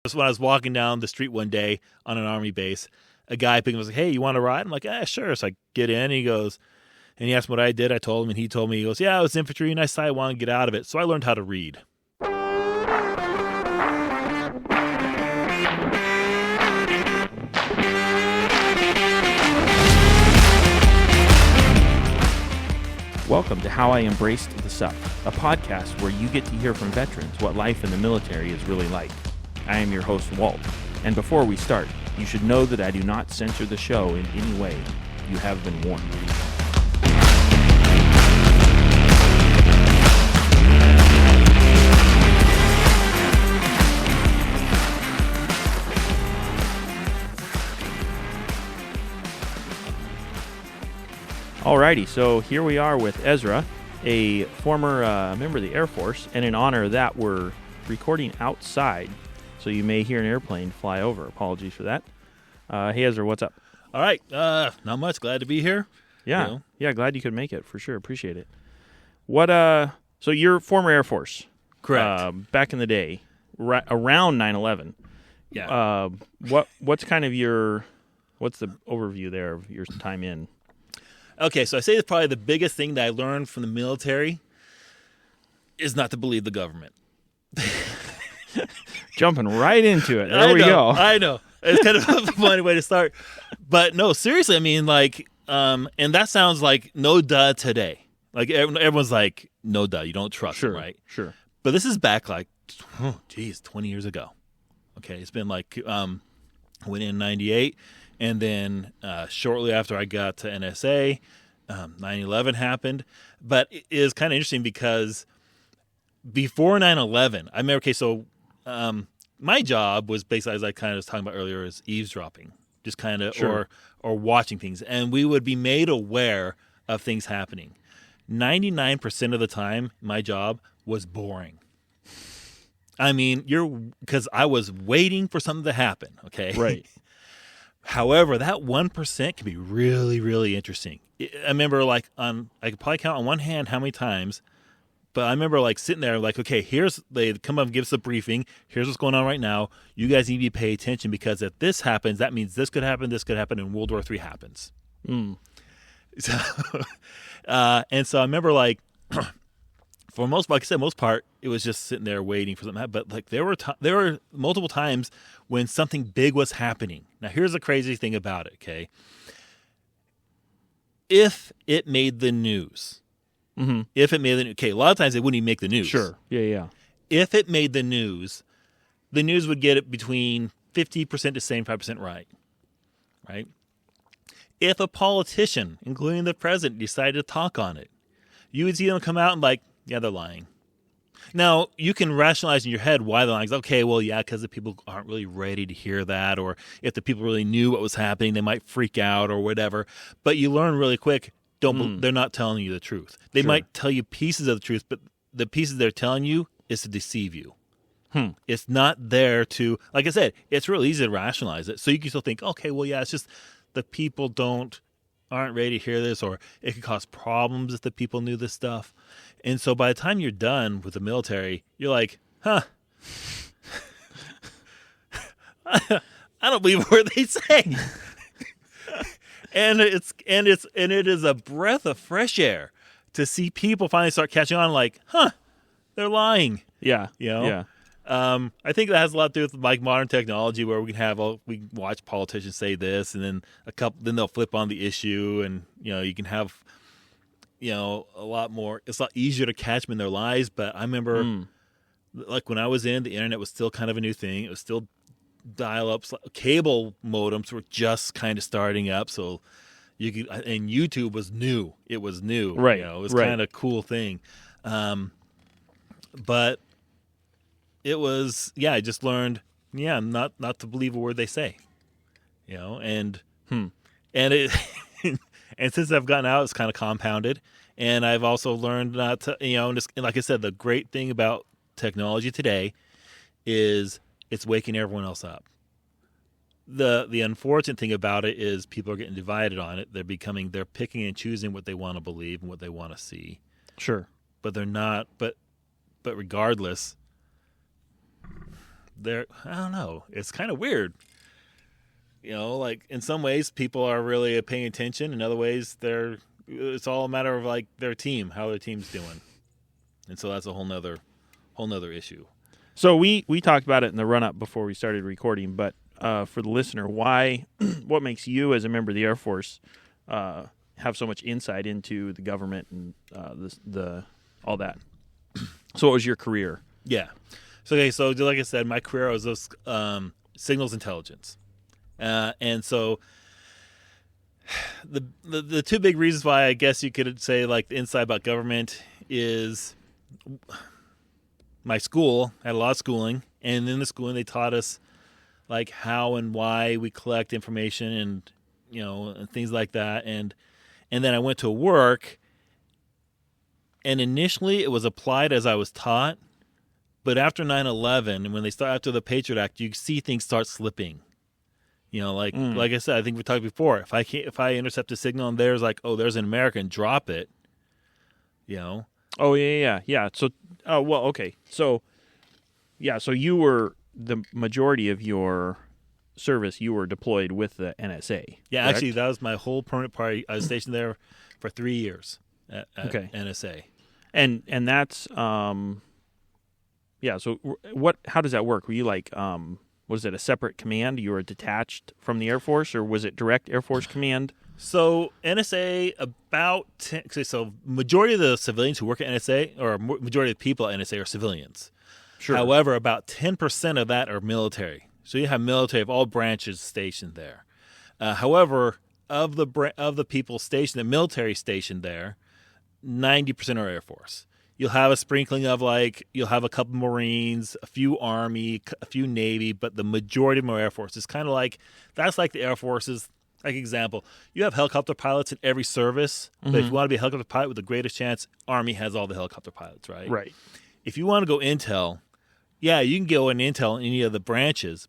Just when I was walking down the street one day on an Army base, a guy picked me up and was like, "Hey, you want to ride?" I'm like, sure. So I get in, and he goes, and he asked me what I did. I told him, and he told me, he goes, "Yeah, I was infantry, and I decided I wanted to get out of it." So I learned how to read. Welcome to How I Embraced the Suck, a podcast where you get to hear from veterans what life in the military is really like. I am your host, Walt, and before we start, you should know that I do not censor the show in any way. You have been warned. Alrighty, so here we are with Ezra, a former member of the Air Force, and in honor of that, we're recording outside, so you may hear an airplane fly over. Apologies for that. Hey, Ezra, what's up? All right, not much. Glad to be here. Yeah, glad you could make it, for sure. Appreciate it. So you're former Air Force. Correct. Back in the day, around 9/11. Yeah. What's kind of what's the overview there of your time in? Okay, so I say that probably the biggest thing that I learned from the military is not to believe the government. Jumping right into it. There we go. I know. It's kind of a funny way to start. But no, seriously, I mean, like, and that sounds like no duh today. Like, everyone's like, no duh, you don't trust them, right? Sure. But this is back like, 20 years ago. Okay, it's been like, went in 98. And then shortly after I got to NSA, 9/11 happened. But it is kind of interesting because before 9/11, I remember, so my job was basically, as I kind of was talking about earlier, is eavesdropping, just kind of, Sure. or watching things. And we would be made aware of things happening. 99% of the time, my job was boring. I mean, because I was waiting for something to happen, okay? Right. However, that 1% can be really, really interesting. I remember, I could probably count on one hand how many times, but I remember, sitting there, okay, they come up and give us a briefing. Here's what's going on right now. You guys need to pay attention because if this happens, that means this could happen, and World War III happens. So, and so I remember, for most part, it was just sitting there waiting for something to happen. But there were multiple times when something big was happening. Now, here's the crazy thing about it, okay? If it made the news, okay, a lot of times it wouldn't even make the news. Sure. Yeah. If it made the news would get it between 50% to 75% right. Right? If a politician, including the president, decided to talk on it, you would see them come out and yeah, they're lying. Now, you can rationalize in your head why they're lying. Okay, well, yeah, because the people aren't really ready to hear that, or if the people really knew what was happening, they might freak out or whatever. But you learn really quick, they're not telling you the truth. They might tell you pieces of the truth, but the pieces they're telling you is to deceive you. It's not there to, like I said, it's really easy to rationalize it. So you can still think, okay, well, yeah, it's just the people aren't ready to hear this, or it could cause problems if the people knew this stuff. And so by the time you're done with the military, you're like, I don't believe a word they say. and it is a breath of fresh air to see people finally start catching on, they're lying. Yeah. Yeah. I think that has a lot to do with modern technology, where we can watch politicians say this, and then they'll flip on the issue, and you can have a lot more. It's a lot easier to catch them in their lies. But I remember, when I was the internet was still kind of a new thing. It was still dial-ups, cable modems were just kind of starting up, so you could, and YouTube was new. It was new, right? It was kind of a cool thing, but. It was, I just learned, not to believe a word they say, and it, and since I've gotten out, it's kind of compounded, and I've also learned not to, and like I said, the great thing about technology today is it's waking everyone else up. The unfortunate thing about it is people are getting divided on it. They're picking and choosing what they want to believe and what they want to see. Sure. But they're not, but regardless, I don't know. It's kind of weird. Like in some ways people are really paying attention. In other ways, it's all a matter of like their team, how their team's doing. And so that's a whole nother issue. So we talked about it in the run-up before we started recording, but for the listener, what makes you as a member of the Air Force have so much insight into the government and all that? So what was your career? Yeah. So like I said, my career was signals intelligence. And so the two big reasons why I guess you could say like the insight about government is my school had a lot of schooling, and in the schooling they taught us like how and why we collect information and and things like that, and then I went to work, and initially it was applied as I was taught, but after 9/11 and when after the Patriot Act, you see things start slipping. Like I said, I think we talked before. If I intercept a signal and there's like, oh, there's an American, drop it. Oh yeah. So, okay. So, yeah. So you were the majority of your service. You were deployed with the NSA. Yeah, correct? Actually, that was my whole permanent party. I was stationed there for 3 years at NSA. And that's yeah. So how does that work? Were you like was it a separate command? You were detached from the Air Force, or was it direct Air Force command? So NSA, majority of the civilians who work at NSA, or majority of the people at NSA, are civilians. Sure. However, about 10% of that are military. So you have military of all branches stationed there. However, of the people stationed, the military stationed there, 90% are Air Force. You'll have a sprinkling of you'll have a couple Marines, a few Army, a few Navy, but the majority of them are Air Force. It's kind of that's like the Air Force's, like example, you have helicopter pilots in every service, but if you want to be a helicopter pilot with the greatest chance, Army has all the helicopter pilots, right? Right. If you want to go intel, yeah, you can go in intel in any of the branches,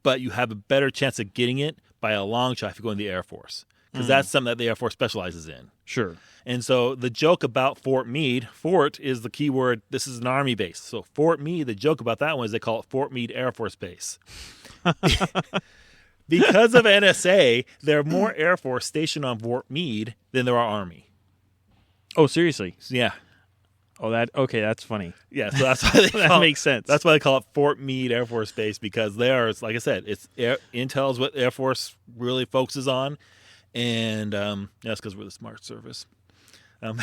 but you have a better chance of getting it by a long shot if you go in the Air Force, because that's something that the Air Force specializes in. Sure. And so the joke about Fort Meade, Fort is the key word. This is an Army base. So Fort Meade, the joke about that one is they call it Fort Meade Air Force Base. Because of NSA, there are more Air Force stationed on Fort Meade than there are Army. Oh, seriously? Yeah. Oh, that's funny. Yeah, so that's why that makes sense. That's why they call it Fort Meade Air Force Base, because it's like I said, intel is what Air Force really focuses on, and that's because we're the smart service. We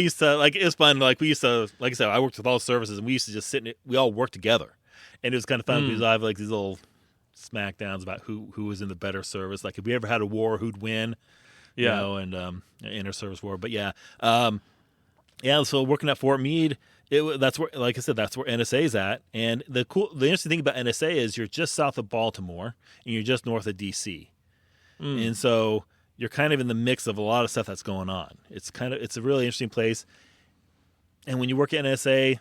used to it's fun. We used to, like I said, I worked with all services, and we used to just we all worked together, and it was kind of fun because I have these little smackdowns about who was in the better service. Like if we ever had a war, who'd win. And inter-service war. But so working at Fort Meade, that's where, like I said, that's where NSA is at. And the interesting thing about NSA is you're just south of Baltimore and you're just north of D.C. And so you're kind of in the mix of a lot of stuff that's going on. It's a really interesting place. And when you work at NSA,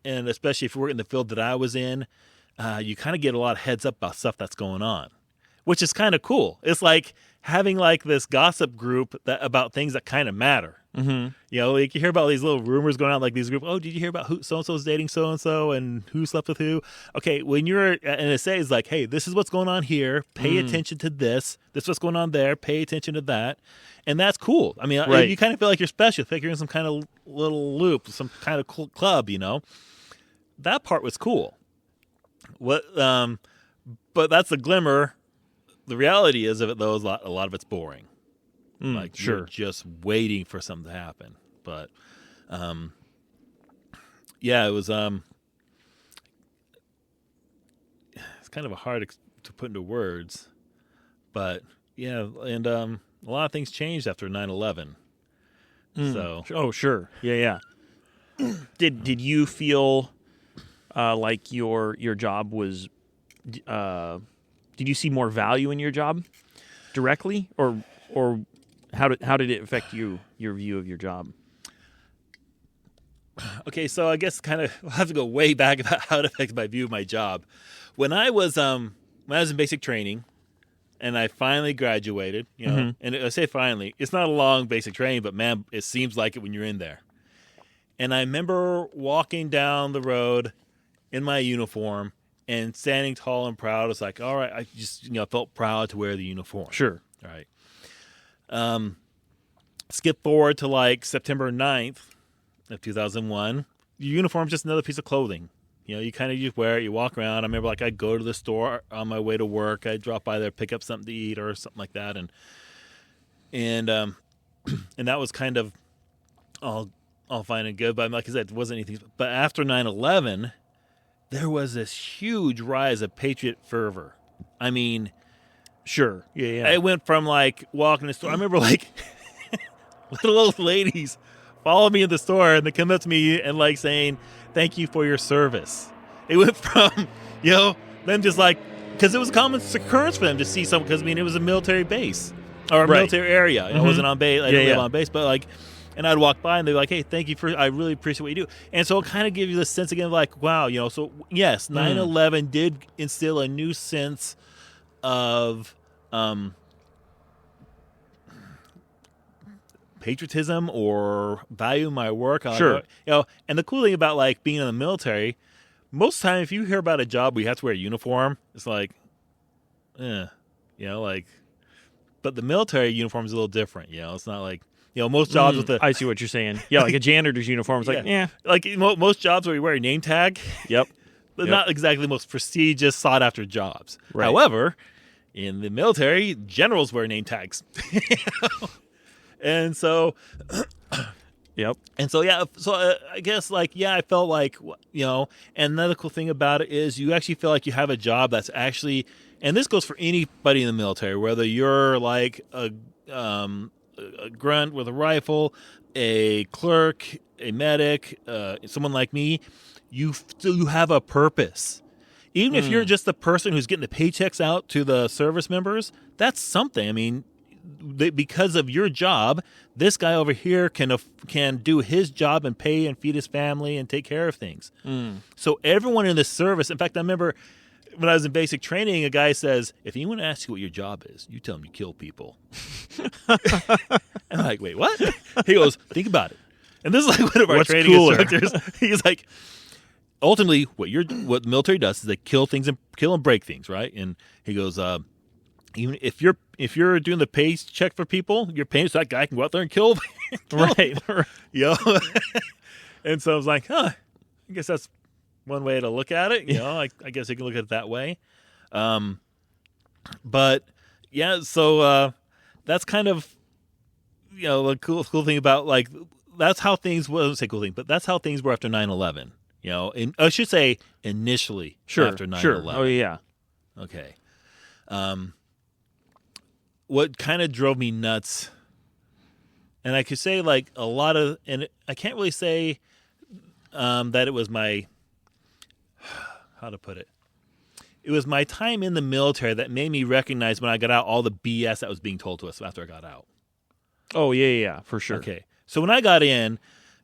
and especially if you work in the field that I was in, you kind of get a lot of heads up about stuff that's going on, which is kind of cool. It's like having this gossip group about things that kind of matter. Mm-hmm. You hear about these little rumors going on, like these groups. Oh, did you hear about who so-and-so's dating so-and-so and who slept with who? Okay, when you're at NSA, it's like, hey, this is what's going on here. Pay attention to this. This is what's going on there. Pay attention to that. And that's cool. I mean, right. You kind of feel like you're special. You feel like you're in some kind of little loop, some kind of cool club, That part was cool. But that's the glimmer. The reality is of it, though, is a lot of it's boring. Sure. You're just waiting for something to happen. But, it was. It's kind of hard to put into words, but and a lot of things changed after 9/11. So. Oh, sure. Yeah. Did you feel like your job was? Did you see more value in your job directly, or how did it affect your view of your job? Okay, so I guess we'll have to go way back about how it affected my view of my job. When I was in basic training, and I finally graduated, and I say finally, it's not a long basic training, but man, it seems like it when you're in there. And I remember walking down the road in my uniform and standing tall and proud. It's like, all right, I just felt proud to wear the uniform. Sure. All right. Skip forward to like September 9th of 2001. Your uniform's just another piece of clothing. You kind of just wear it. You walk around. I remember like I'd go to the store on my way to work. I'd drop by there, pick up something to eat or something like that, and and that was kind of all fine and good. But like I said, it wasn't anything. But after 9/11, there was this huge rise of patriot fervor. I mean, sure, yeah. It went from like walking the store. I remember like little old ladies follow me in the store and they come up to me and like saying, "Thank you for your service." It went from, them just like, because it was a common occurrence for them to see someone, because it was a military base or a military area. I wasn't on base. I didn't live on base, but like, and I'd walk by and they'd be like, "Hey, thank you I really appreciate what you do." And so it kind of gives you this sense again of like, wow, so yes, 9/11 did instill a new sense of patriotism or value my work. Sure. And the cool thing about like being in the military, most of the time if you hear about a job where you have to wear a uniform, it's like, like, but the military uniform is a little different. It's not like, most jobs with the... I see what you're saying. Yeah, like a janitor's uniform is like, Like most jobs where you wear a name tag. Yep. They're not exactly the most prestigious, sought after jobs. Right. However, in the military, generals wear name tags. And so, yep. And so, I guess I felt like, and another cool thing about it is you actually feel like you have a job that's actually, and this goes for anybody in the military, whether you're like a grunt with a rifle, a clerk, a medic, someone like me, you have a purpose. Even if you're just the person who's getting the paychecks out to the service members, that's something. Because of your job, this guy over here can do his job and pay and feed his family and take care of things. So everyone in the service, in fact, I remember when I was in basic training, a guy says, "If anyone asks you what your job is, you tell them you kill people." And I'm like, "Wait, what?" He goes, "Think about it." And this is like one of our training instructors. He's like, ultimately, what the military does is they kill and break things, right? And he goes, even if you're doing the paycheck for people, you're paying so that guy can go out there and kill right. And so I was like, I guess that's one way to look at it. I guess you can look at it that way. But yeah, so that's kind of the cool thing about like that's how things. Well, I wouldn't say cool thing, but that's how things were after 9/11. And I should say initially after 9/11. Sure. Oh yeah. Okay. What kind of drove me nuts, and I could say like a lot of, and I can't really say that it was my, how to put it, it was my time in the military that made me recognize when I got out all the BS that was being told to us after I got out. Oh, yeah, for sure. Okay. So when I got in,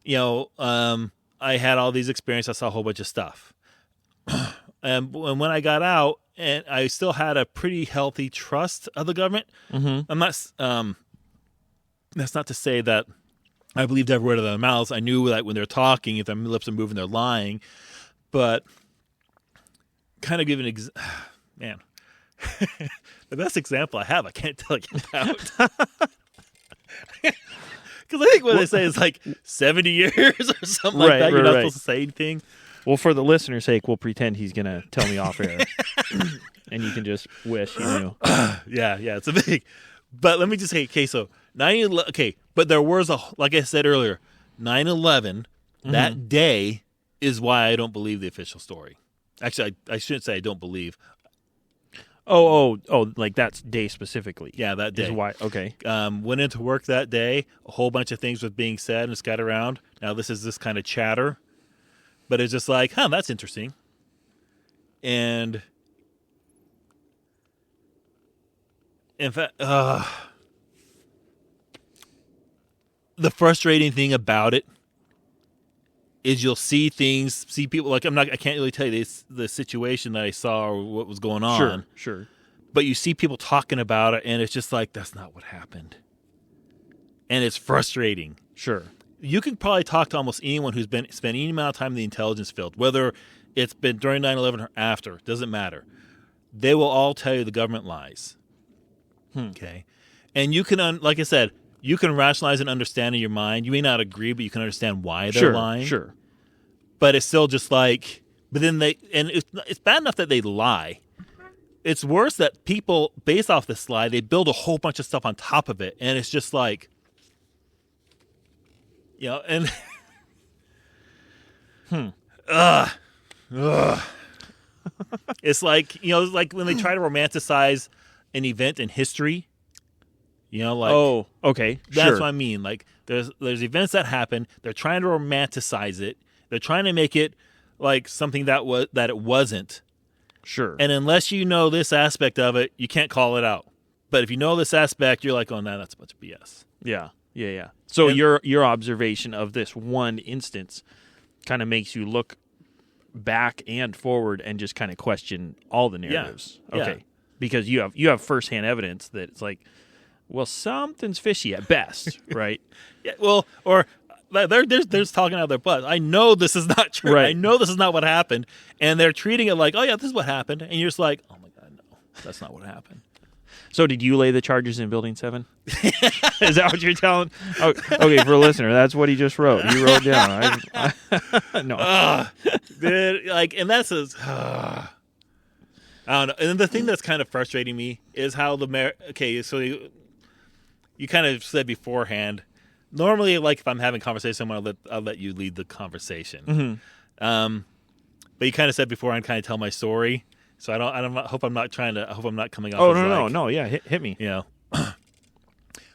I had all these experiences. I saw a whole bunch of stuff. And when I got out, and I still had a pretty healthy trust of the government. Mm-hmm. I'm not. That's not to say that I believed every word of their mouths. I knew that when they're talking, if their lips are moving, they're lying. But kind of give man, the best example I have, I can't tell you about. Because I think what they say is like 70 years or something like that. You're not supposed to say anything. Well, for the listener's sake, we'll pretend he's going to tell me off air. And you can just wish you knew. Yeah, it's a big... But let me just say, okay, so 9/11... Okay, but there was like I said earlier, 9/11, that day is why I don't believe the official story. Actually, I shouldn't say I don't believe. Oh, like that day specifically. Yeah, that day. Is why, okay. Went into work that day, a whole bunch of things was being said and scattered around. Now, this is this kind of chatter. But it's just like, that's interesting. And in fact, the frustrating thing about it is you'll see people like I can't really tell you the situation that I saw or what was going on. Sure. But you see people talking about it, and it's just like that's not what happened, and it's frustrating. Sure. you can probably talk to almost anyone who's spent any amount of time in the intelligence field, whether it's been during 9/11 or after, doesn't matter. They will all tell you the government lies. Okay. And you can, like I said, you can rationalize and understand in your mind. You may not agree, but you can understand why they're lying. Sure. But it's still just like, but then it's bad enough that they lie. It's worse that people, based off this lie, they build a whole bunch of stuff on top of it. And it's just like, and it's like, it's like when they try to romanticize an event in history, like, oh, okay, that's sure. what I mean. Like there's events that happen. They're trying to romanticize it. They're trying to make it like something that it wasn't. Sure. And unless you know this aspect of it, you can't call it out. But if you know this aspect, you're like, oh, no, that's a bunch of BS. Yeah. So your observation of this one instance kind of makes you look back and forward and just kind of question all the narratives. Yeah. Okay. Because you have firsthand evidence that it's like, well, something's fishy at best, right? Yeah. Well, or they're talking out of their butt. I know this is not true. Right. I know this is not what happened. And they're treating it like, oh, yeah, this is what happened. And you're just like, oh, my God, no, that's not what happened. So did you lay the charges in Building 7? Is that what you're telling? Oh, okay, for a listener, that's what he just wrote. He wrote down. No. And that's I don't know. And the thing that's kind of frustrating me is how so you kind of said beforehand, normally, like if I'm having a conversation, I'll let you lead the conversation. Mm-hmm. But you kind of said before, I kind of tell my story. So I hope I'm not coming off. Oh, as no. Yeah, hit me. But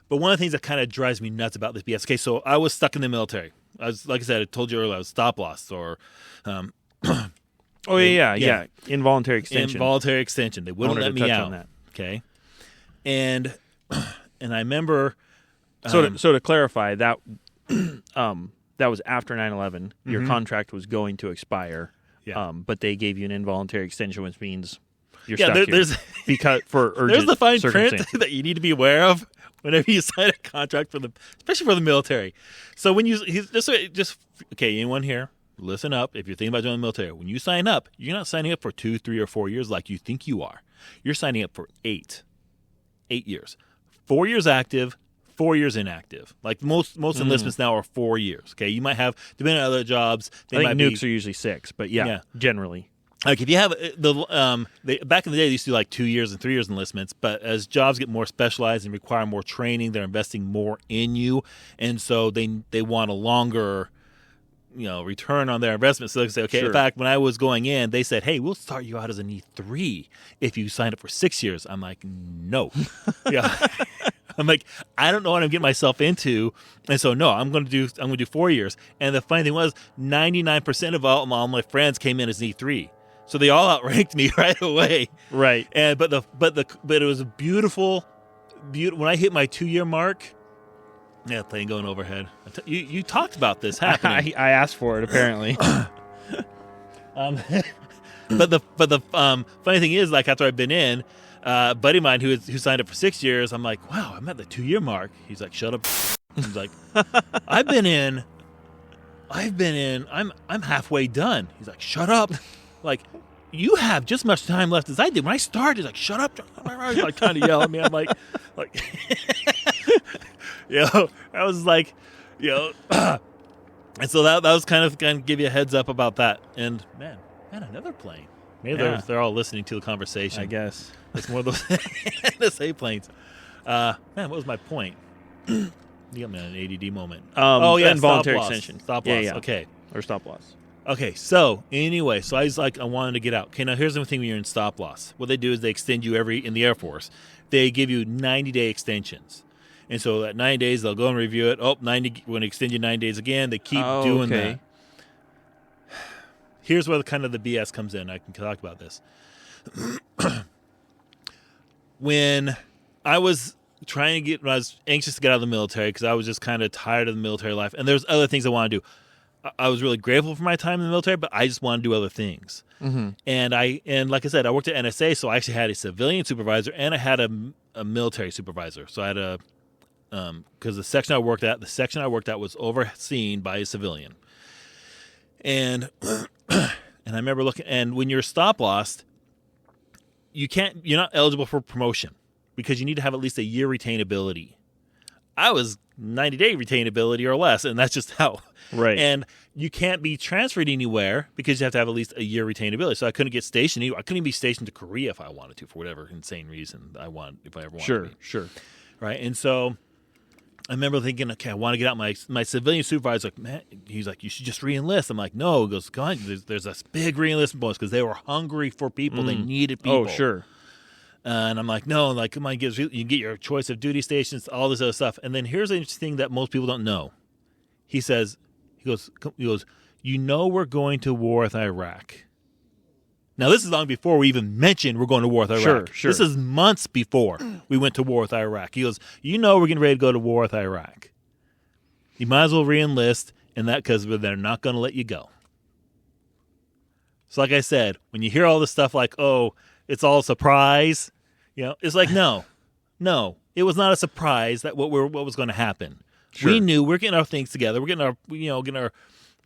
one of the things that kind of drives me nuts about this BS. Okay, so I was stuck in the military. I was, like I said, I told you earlier, I was stop loss or. Oh yeah. Involuntary extension. They wouldn't let me out. On that. Okay, and I remember. So to clarify, that was after 9/11. Your contract was going to expire. Yeah. But they gave you an involuntary extension, which means you're stuck here. There's for urgent there's the fine print circumstances. that you need to be aware of whenever you sign a contract especially for the military. So when anyone here, listen up. If you're thinking about joining the military, when you sign up, you're not signing up for 2, 3, or 4 years like you think you are. You're signing up for 8 years, 4 years active. 4 years inactive. Like most enlistments now are 4 years. Okay, you might have, depending on other jobs, I think nukes are usually 6, but generally. Like if you have back in the day, they used to do like 2 years and 3 years enlistments. But as jobs get more specialized and require more training, they're investing more in you, and so they want a longer, return on their investment. So they say, okay. Sure. In fact, when I was going in, they said, hey, we'll start you out as an E3 if you sign up for 6 years. I'm like, no, yeah. I'm like, I don't know what I'm getting myself into, and so no, I'm going to do 4 years. And the funny thing was, 99% of all my friends came in as E3, so they all outranked me right away. Right. And but it was a beautiful. When I hit my 2-year mark, plane going overhead. You talked about this happening. I asked for it apparently. But the funny thing is, like after I've been in. A buddy of mine who signed up for 6 years, I'm like, wow, I'm at the 2-year mark. He's like, shut up. He's like, I've been in, I'm halfway done. He's like, shut up. Like, you have just as much time left as I did. When I started, he's like, shut up. He's like trying to yell at me. I'm like, I was like, and so that was kind of give you a heads up about that. And man, another plane. Maybe they're all listening to the conversation. I guess. It's more of those NSA planes. Man, what was my point? You got me on an ADD moment. Involuntary extension. Stop loss. Yeah. Okay. Or stop loss. Okay, so anyway, I was like, I wanted to get out. Okay, now here's the thing when you're in stop loss. What they do is they extend you in the Air Force. They give you 90-day extensions. And so that 90 days, they'll go and review it. Oh, 90, when they extend you 9 days again, they keep doing that. Here's where the BS comes in. I can talk about this. When I was anxious to get out of the military because I was just kind of tired of the military life, and there's other things I want to do. I was really grateful for my time in the military, but I just want to do other things. Mm-hmm. And like I said, I worked at NSA, so I actually had a civilian supervisor and I had a military supervisor. So I had because the section I worked at was overseen by a civilian. And and I remember looking, and when you're stop loss, you're not eligible for promotion because you need to have at least a year retainability. I was 90-day retainability or less, and that's just how. Right. And you can't be transferred anywhere because you have to have at least a year retainability. So I couldn't get stationed. I couldn't even be stationed to Korea if I wanted to, for whatever insane reason if I ever wanted to be. Sure. Right. And so I remember thinking, okay, I want to get out. My civilian supervisor, like, man, he's like, you should just re-enlist. I'm like, no. He goes, God, there's this big re-enlistment bonus because they were hungry for people. They needed people. Oh, sure. And I'm like, no, like, come on, you can get your choice of duty stations, all this other stuff. And then here's the interesting thing that most people don't know. He goes, you know, we're going to war with Iraq. Now, this is long before we even mentioned we're going to war with Iraq. Sure. This is months before we went to war with Iraq. He goes, you know, we're getting ready to go to war with Iraq. You might as well re-enlist, and that because they're not going to let you go. So like I said, when you hear all this stuff like, oh, it's all a surprise, it's like, no, it was not a surprise that what was going to happen. Sure. We knew we're getting our things together. We're getting our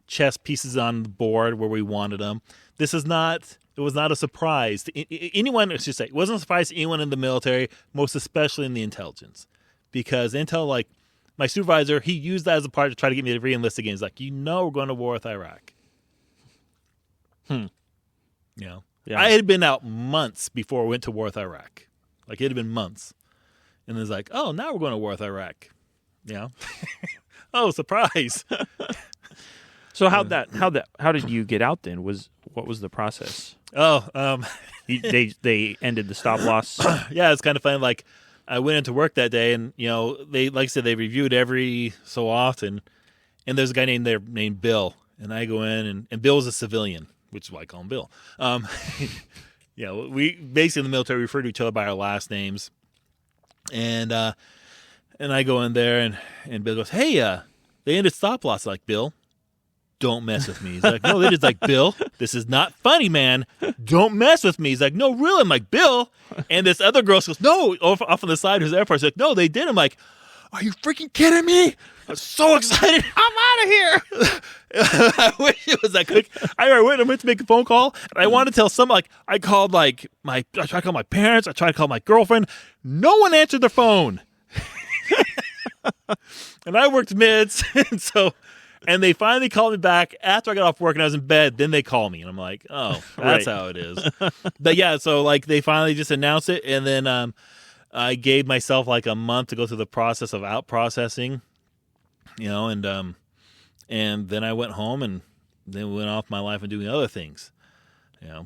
chess pieces on the board where we wanted them. It was not a surprise to anyone. I should say, it wasn't a surprise to anyone in the military, most especially in the intelligence, because intel, like my supervisor, he used that as a part to try to get me to re-enlist again. He's like, we're going to war with Iraq. Yeah. I had been out months before we went to war with Iraq. Like, it had been months. And it's like, oh, now we're going to war with Iraq. Oh, surprise. So how did you get out then? What was the process? Oh, they ended the stop loss. Yeah, it's kind of funny. Like, I went into work that day, and they, like I said, they reviewed every so often. And there's a guy named Bill, and I go in, and Bill was a civilian, which is why I call him Bill. We basically in the military refer to each other by our last names, and I go in there, and Bill goes, "Hey, they ended stop loss." Like, Bill, don't mess with me. He's like, "No, they did." Like, Bill, this is not funny, man. Don't mess with me. He's like, "No, really." I'm like, "Bill," and this other girl goes, "No," off on the side who's the airport. She's like, "No, they did." I'm like, "Are you freaking kidding me?" I was so excited. I'm out of here. I wish it was that quick. I went to make a phone call, and I wanted to tell someone. Like, I tried to call my parents. I tried to call my girlfriend. No one answered their phone. And I worked mids, and they finally called me back after I got off work and I was in bed. Then they call me, and I'm like, oh, that's Right. how it is. But yeah, so like they finally just announced it, and then I gave myself like a month to go through the process of out processing, and then I went home and then went off my life and doing other things,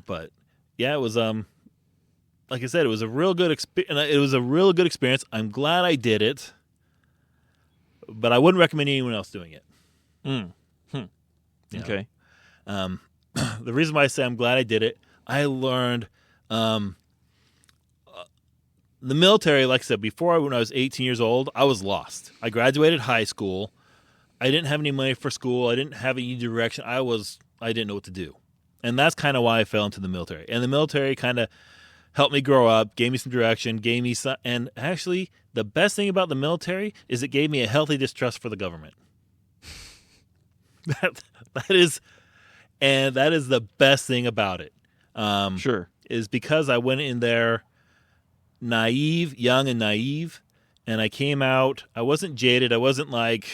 But yeah, it was like I said, it was a real good experience. I'm glad I did it, but I wouldn't recommend anyone else doing it. Okay. The reason why I say I'm glad I did it, I learned the military. Like I said before, when I was 18 years old, I was lost. I graduated high school. I didn't have any money for school. I didn't have any direction. I didn't know what to do, and that's kind of why I fell into the military. And the military kind of helped me grow up, gave me some direction, gave me some. And actually, the best thing about the military is it gave me a healthy distrust for the government. That is the best thing about it. Sure. Is because I went in there young and naive, and I came out. I wasn't jaded. I wasn't like,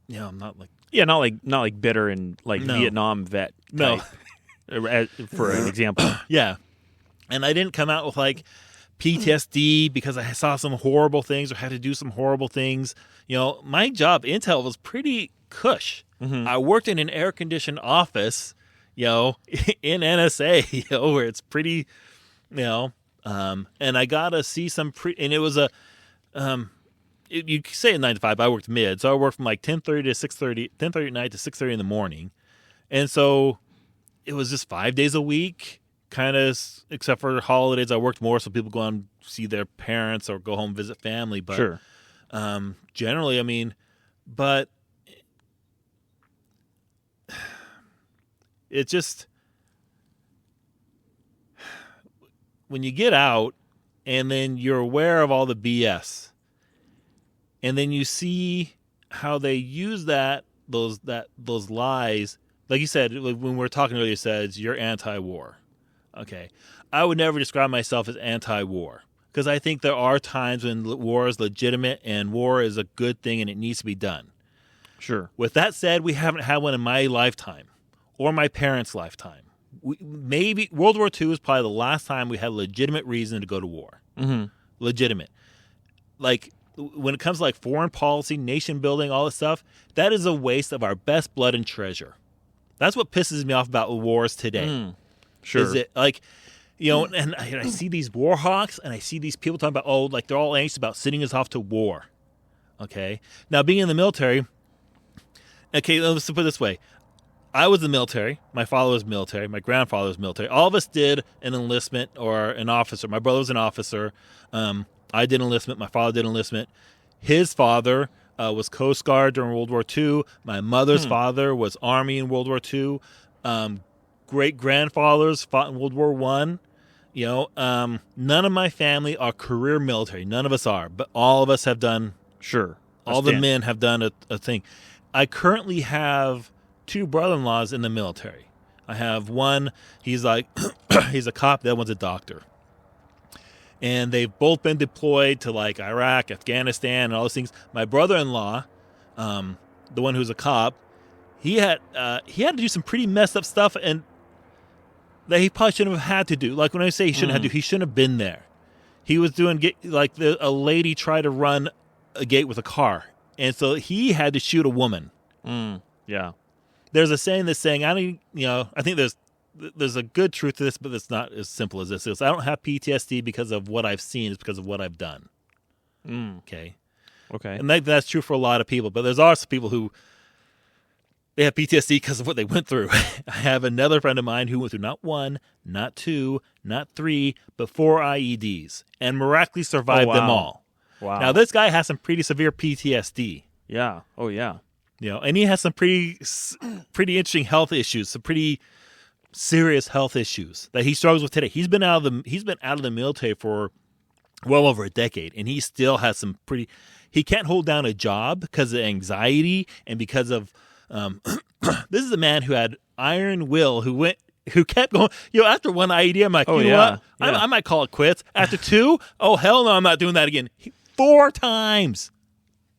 I'm not like. Yeah, not like bitter and like No. Vietnam vet. No. Type, for an example. Yeah, and I didn't come out with like PTSD because I saw some horrible things or had to do some horrible things. My job, Intel, was pretty cush. Mm-hmm. I worked in an air-conditioned office, in NSA, where it's pretty, and I got to see some and it was you say a 9 to 5, but I worked mid, so I worked from like 10:30 to 6:30, 10:30 at night to 6:30 in the morning, and so it was just 5 days a week, kind of, except for holidays. I worked more so people go and see their parents or go home and visit family, but Sure. Generally, but it just, when you get out and then you're aware of all the BS, and then you see how they use those lies. Like you said, like when we were talking earlier, you said you're anti-war. Okay, I would never describe myself as anti-war because I think there are times when war is legitimate and war is a good thing and it needs to be done. Sure. With that said, we haven't had one in my lifetime or my parents' lifetime. Maybe World War II is probably the last time we had legitimate reason to go to war. Mm-hmm. Legitimate. Like, when it comes to like foreign policy, nation building, all this stuff, that is a waste of our best blood and treasure. That's what pisses me off about wars today. Sure. Is it like, and I see these war hawks and I see these people talking about, like they're all anxious about sending us off to war. Okay. Now, being in the military, okay, let's put it this way. I was in the military. My father was military. My grandfather was military. All of us did an enlistment or an officer. My brother was an officer. I did enlistment. My father did enlistment. His father was Coast Guard during World War II. My mother's father was Army in World War II. Great-grandfathers fought in World War I. None of my family are career military. None of us are. But all of us have done. Sure. All the men have done a thing. I currently have 2 brother-in-laws in the military. I have one, he's like, he's a cop, the other one's a doctor. And they've both been deployed to like Iraq, Afghanistan, and all those things. My brother-in-law, the one who's a cop, he had to do some pretty messed up stuff and that he probably shouldn't have had to do. Like when I say he shouldn't have to, he shouldn't have been there. He was doing, a lady tried to run a gate with a car. And so he had to shoot a woman. Yeah. There's a saying that's saying, I think there's a good truth to this, but it's not as simple as this is. I don't have PTSD because of what I've seen. It's because of what I've done. Okay. And that's true for a lot of people. But there's also people who, they have PTSD because of what they went through. I have another friend of mine who went through not 1, not 2, not 3, but 4 IEDs and miraculously survived them all. Wow. Now, this guy has some pretty severe PTSD. Yeah. Oh, yeah. And he has some pretty interesting health issues, some pretty serious health issues that he struggles with today. He's been out of the military for well over a decade, and he still has some pretty. He can't hold down a job because of anxiety and because of. This is a man who had iron will, who kept going. After 1 IED, I'm like, what? Yeah. I might call it quits. After 2, oh hell no, I'm not doing that again. 4 times.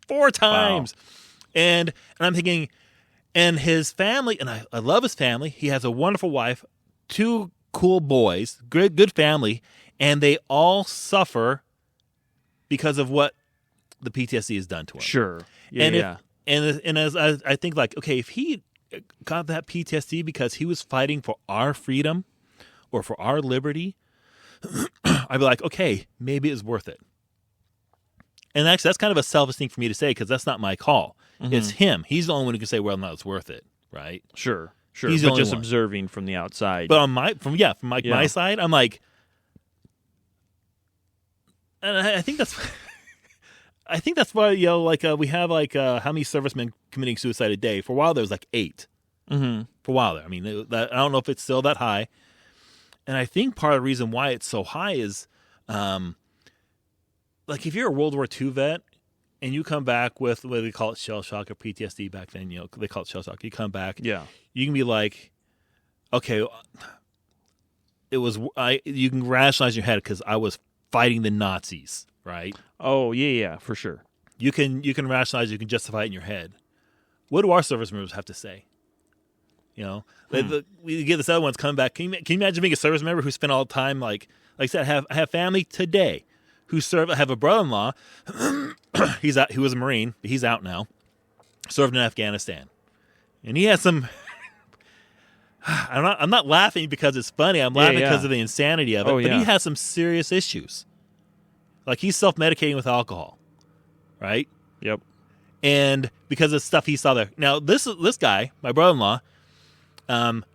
Wow. And I'm thinking, and his family, and I love his family. He has a wonderful wife, 2 cool boys, good family, and they all suffer because of what the PTSD has done to him. Sure. Yeah. And as I think, like, okay, if he got that PTSD because he was fighting for our freedom or for our liberty, I'd be like, okay, maybe it's worth it. And actually, that's kind of a selfish thing for me to say because that's not my call. It's him. He's the only one who can say, well, no, it's worth it, right? Sure. He's the but only just one. Observing from the outside. But from my side, I'm like, and I think that's, why we have how many servicemen committing suicide a day? For a while there was 8. For a while there, I mean, I don't know if it's still that high. And I think part of the reason why it's so high is, if you're a World War II vet and you come back with what they call it shell shock or PTSD back then, they call it shell shock. You come back, you can be like, okay, you can rationalize in your head because I was fighting the Nazis, right? Oh, yeah, for sure. You can rationalize, you can justify it in your head. What do our service members have to say? We get this other one's coming back. Can you imagine being a service member who spent all the time, like I said, I have family today who serve. I have a brother-in-law. He was a Marine, but he's out now. Served in Afghanistan, and he has some. I'm not laughing because it's funny. I'm laughing because of the insanity of it. But he has some serious issues. Like he's self-medicating with alcohol, right? Yep. And because of stuff he saw there. Now this guy, my brother-in-law,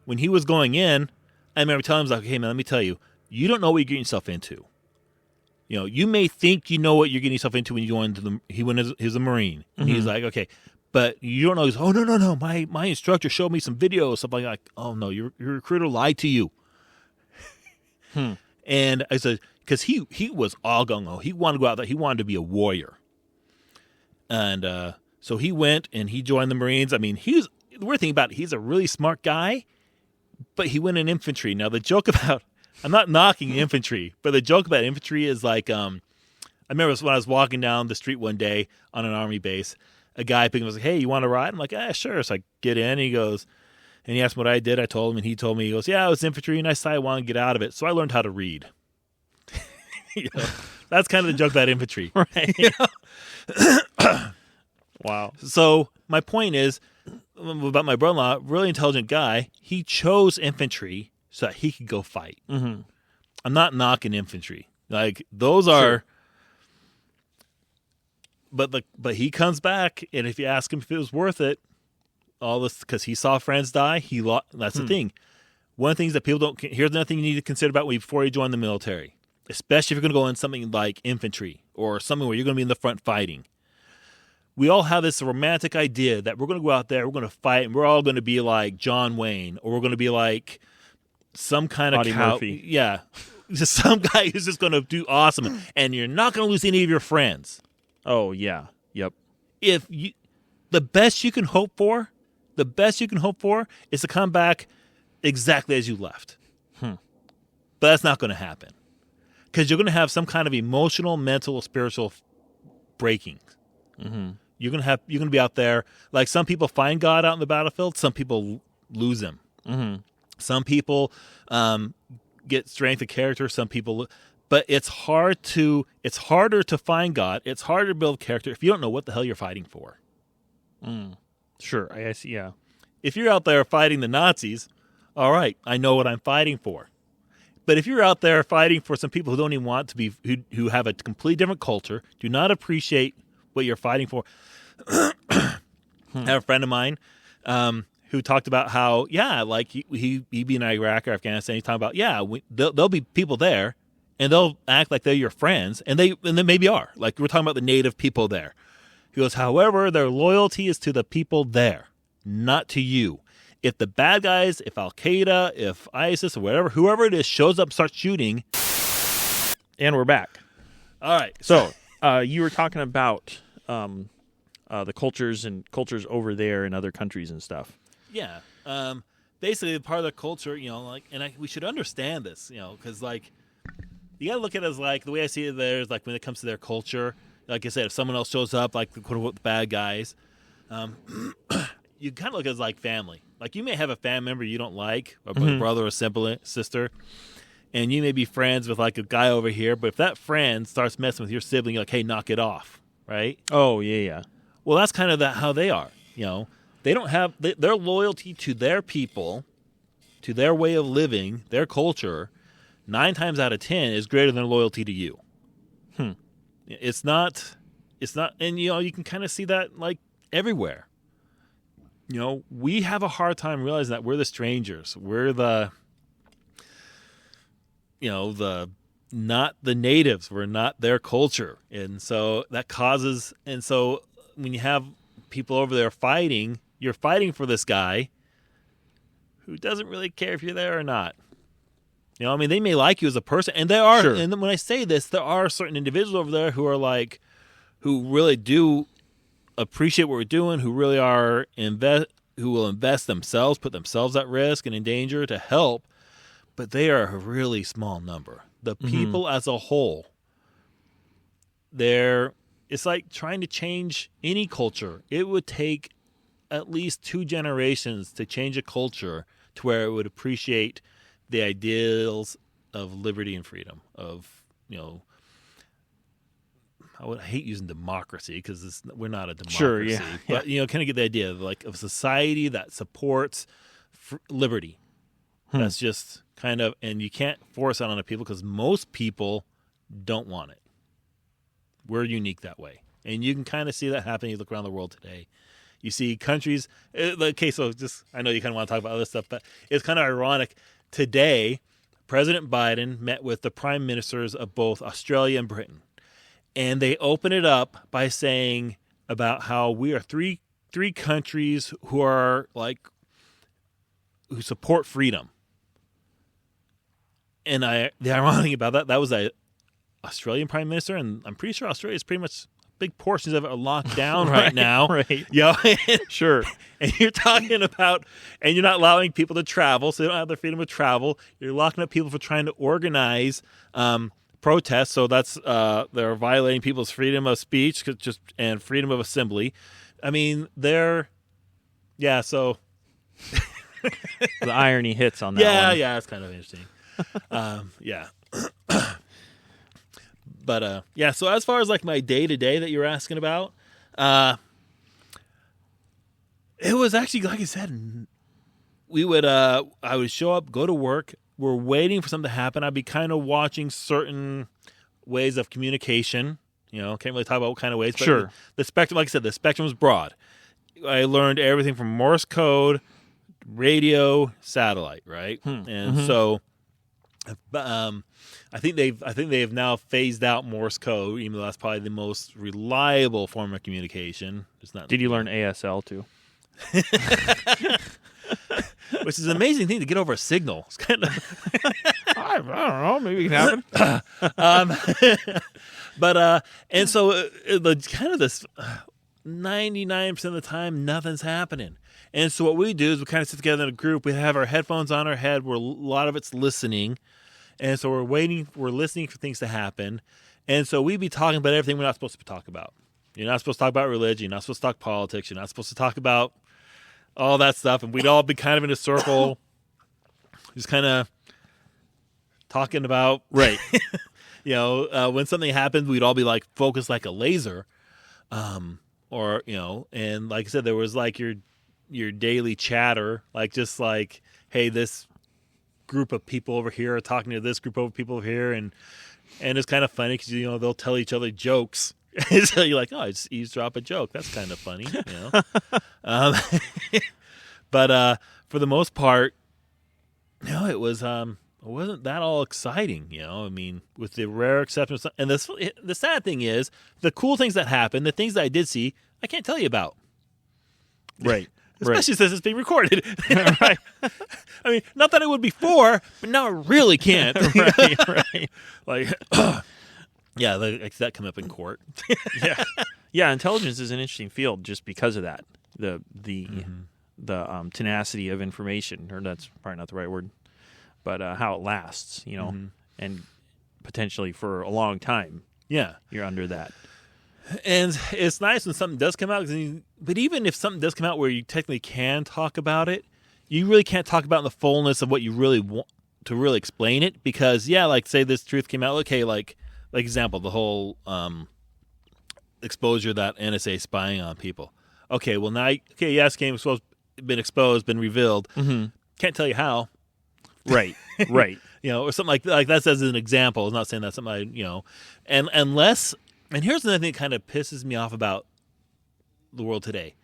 when he was going in, I remember telling him, "Hey man, let me tell you, you don't know what you're getting yourself into. You may think you know what you're getting yourself into when you go into he was a Marine, and he's like, okay, but you don't know. He's, oh no, my instructor showed me some videos, something like, oh no, your recruiter lied to you. And I said, because he was all gung ho, he wanted to go out there, he wanted to be a warrior. And so he went and he joined the Marines. I mean, the weird thing about it, he's a really smart guy, but he went in infantry. Now, the joke about, I'm not knocking infantry, but the joke about infantry is like, I remember when I was walking down the street one day on an army base, a guy picked me up was like, hey, you want to ride? I'm like, sure. So I get in, and he goes, and he asked me what I did. I told him, and he told me, he goes, yeah, I was infantry, and I decided I wanted to get out of it. So I learned how to read. That's kind of the joke about infantry. Right. Wow. So my point is, about my brother-in-law, really intelligent guy, he chose infantry so that he could go fight. Mm-hmm. I'm not knocking infantry. Like, those are... Sure. But he comes back, and if you ask him if it was worth it, all this, because he saw friends die, that's the thing. One of the things that people don't... Here's another thing you need to consider about before you join the military, especially if you're going to go in something like infantry or something where you're going to be in the front fighting. We all have this romantic idea that we're going to go out there, we're going to fight, and we're all going to be like John Wayne, or we're going to be like some kind of Murphy. Yeah, just some guy who's just going to do awesome, and you're not going to lose any of your friends. Oh, yeah. Yep. The best you can hope for is to come back exactly as you left. But that's not going to happen, because you're going to have some kind of emotional, mental, spiritual breaking. Mm-hmm. You're gonna be out there. Like, some people find God out in the battlefield. Some people lose him. Mm-hmm. Some people get strength of character. Some people, but it's harder to find God. It's harder to build character if you don't know what the hell you're fighting for. Sure, I see. Yeah. If you're out there fighting the Nazis, all right, I know what I'm fighting for. But if you're out there fighting for some people who don't even want to be, who have a completely different culture, do not appreciate what you're fighting for. I have a friend of mine who talked about how, like he be in Iraq or Afghanistan. He's talking about, there'll be people there, and they'll act like they're your friends, and they maybe are. Like, we're talking about the native people there. He goes, however, their loyalty is to the people there, not to you. If the bad guys, if Al-Qaeda, if ISIS, or whatever, whoever it is shows up, starts shooting. And we're back. All right. So you were talking about the cultures over there in other countries and stuff. Yeah. Basically, part of the culture, we should understand this, because, like, you got to look at it as, like, the way I see it there is, like, when it comes to their culture, like I said, if someone else shows up, like the quote-unquote bad guys, you kind of look at it as, like, family. Like, you may have a family member you don't like, or brother or sister, and you may be friends with, like, a guy over here, but if that friend starts messing with your sibling, you're like, hey, knock it off, right? Oh, yeah. Well, that's kind of how they are, They don't have their loyalty to their people, to their way of living, their culture, 9 times out of 10 is greater than loyalty to you. It's not, and you can kind of see that, like, everywhere. We have a hard time realizing that we're the strangers. We're not the natives. We're not their culture. And so that causes, and so when you have people over there fighting, you're fighting for this guy who doesn't really care if you're there or not. They may like you as a person, and there are, sure. And when I say this, there are certain individuals over there who are like, who really do appreciate what we're doing, who really are who will invest themselves, put themselves at risk and in danger to help, but they are a really small number. The people as a whole, it's like trying to change any culture. It would take at least 2 generations to change a culture to where it would appreciate the ideals of liberty and freedom, of, I hate using democracy because we're not a democracy. Sure, yeah. But, kind of get the idea of, like, of a society that supports liberty. That's just kind of, and you can't force that on the people because most people don't want it. We're unique that way. And you can kind of see that happening. You look around the world today. You see countries, okay, so I know you kind of want to talk about other stuff, but it's kind of ironic. Today, President Biden met with the prime ministers of both Australia and Britain. And they open it up by saying about how we are three countries who are, like, who support freedom. And the ironic about that was a Australian prime minister, and I'm pretty sure Australia is pretty much big portions of it are locked down right now. Right. Sure. And you're talking about, and you're not allowing people to travel, so they don't have the freedom of travel. You're locking up people for trying to organize protests, so that's they're violating people's freedom of speech and freedom of assembly. I mean, so The irony hits on that one. Yeah, it's kind of interesting. Yeah. But so as far as like my day to day that you were asking about, it was actually, like I said, I would show up, go to work. We're waiting for something to happen. I'd be kind of watching certain ways of communication. Can't really talk about what kind of ways. But sure. The spectrum, like I said, the spectrum was broad. I learned everything from Morse code, radio, satellite, right? And so, I think they've now phased out Morse code, even though that's probably the most reliable form of communication. It's not. Did you learn ASL too? Which is an amazing thing to get over a signal. It's kind of I don't know. Maybe it can happen. But and so kind of this 99% of the time, nothing's happening. And so what we do is we kind of sit together in a group. We have our headphones on our head where a lot of it's listening. And so we're listening for things to happen. And so we'd be talking about everything we're not supposed to talk about. You're not supposed to talk about religion. You're not supposed to talk politics. You're not supposed to talk about all that stuff. And we'd all be kind of in a circle, just kind of talking about, right. When something happens, we'd all be like focused like a laser. And like I said, there was like your daily chatter, like just like, hey, this group of people over here are talking to this group of people over here, and it's kind of funny because they'll tell each other jokes. So you're like, oh, I just eavesdrop a joke. That's kind of funny, But for the most part, it wasn't that all exciting. I mean, with the rare exception, and the sad thing is, the cool things that happened, the things that I did see, I can't tell you about. Right. Especially since it's being recorded. Right. I mean, not that it would before, but now I really can't. Right. Like, that come up in court. Yeah. Intelligence is an interesting field just because of that. The tenacity of information, or that's probably not the right word, but how it lasts, and potentially for a long time. Yeah. You're under that. And it's nice when something does come out, but even if something does come out where you technically can talk about it, you really can't talk about it in the fullness of what you really want to really explain it, because, like, say this truth came out, okay, like example, the whole exposure that NSA is spying on people. Okay, well, now, yes, game was been exposed, been revealed. Mm-hmm. Can't tell you how. Right. Or something like that as an example. I'm not saying that's something and unless. And here's another thing that kind of pisses me off about the world today.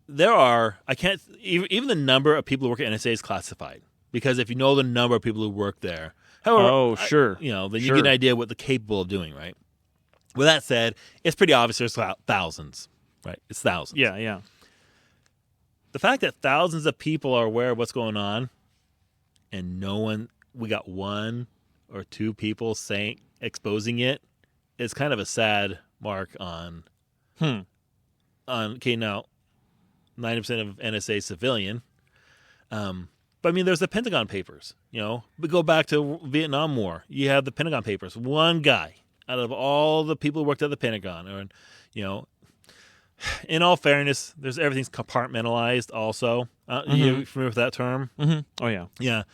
Even the number of people who work at NSA is classified. Because if you know the number of people who work there, however, sure. Then you get an idea of what they're capable of doing, right? With that said, it's pretty obvious there's thousands, right? It's thousands. Yeah. The fact that thousands of people are aware of what's going on, and we got one or two people exposing it, it's kind of a sad mark on now 90% of NSA civilian. But I mean, there's the Pentagon Papers. We go back to Vietnam War. You have the Pentagon Papers. One guy out of all the people who worked at the Pentagon, in all fairness, everything's compartmentalized. Also, you familiar with that term? Mm-hmm. Oh yeah.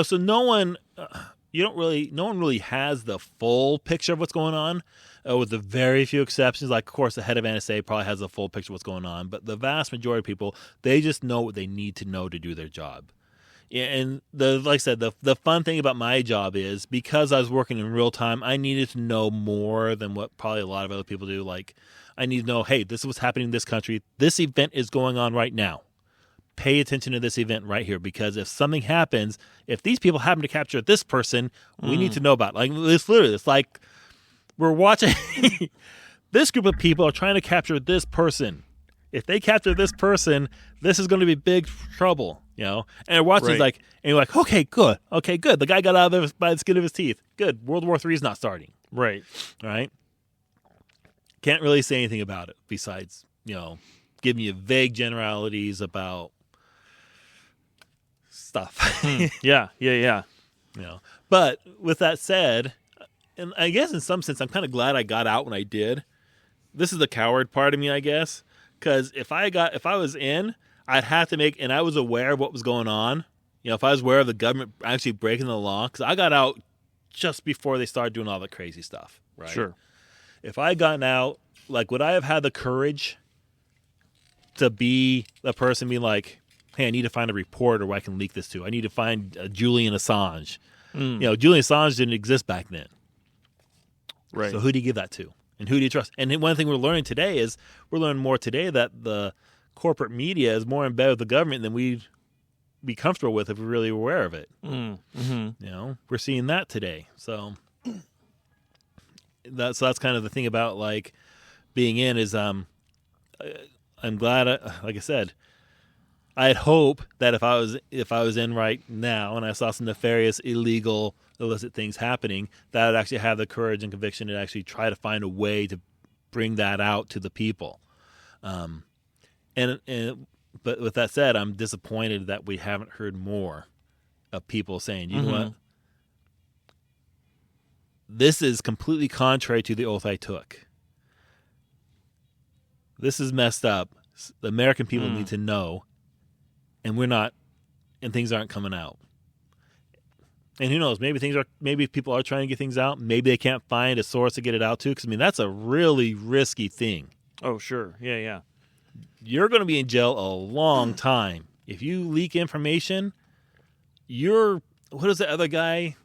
So no one really has the full picture of what's going on, with the very few exceptions. Like, of course, the head of NSA probably has a full picture of what's going on, but the vast majority of people, they just know what they need to know to do their job. And like I said, the fun thing about my job is, because I was working in real time, I needed to know more than what probably a lot of other people do. Like, I need to know, hey, this is what's happening in this country. This event is going on right now. Pay attention to this event right here, because if something happens, if these people happen to capture this person, we need to know about it. Like, it's like we're watching this group of people are trying to capture this person. If they capture this person, this is going to be big trouble, And we're watching, right. and you're like, okay, good. The guy got out of there by the skin of his teeth. Good. World War III is not starting. Right. Right. Can't really say anything about it besides, give me vague generalities about stuff. Yeah. But with that said, and I guess in some sense, I'm kind of glad I got out when I did. This is the coward part of me, I guess, because if I was in, I'd have to and I was aware of what was going on. If I was aware of the government actually breaking the law, because I got out just before they started doing all the crazy stuff, right? Sure. If I had gotten out, would I have had the courage to be the person being like, hey, I need to find a reporter who I can leak this to. I need to find Julian Assange. Julian Assange didn't exist back then. Right. So who do you give that to? And who do you trust? And one thing we're learning today is we're learning more today that the corporate media is more embedded with the government than we'd be comfortable with if we really were aware of it. Mm-hmm. We're seeing that today. So that's kind of the thing about being in is I'm glad. Like I said, I'd hope that if I was in right now and I saw some nefarious, illegal, illicit things happening, that I'd actually have the courage and conviction to actually try to find a way to bring that out to the people. But with that said, I'm disappointed that we haven't heard more of people saying, you know what? This is completely contrary to the oath I took. This is messed up. The American people need to know, and we're not, and things aren't coming out. And who knows? Maybe people are trying to get things out. Maybe they can't find a source to get it out to. Because that's a really risky thing. Oh, sure. Yeah. You're going to be in jail a long time if you leak information. What is the other guy?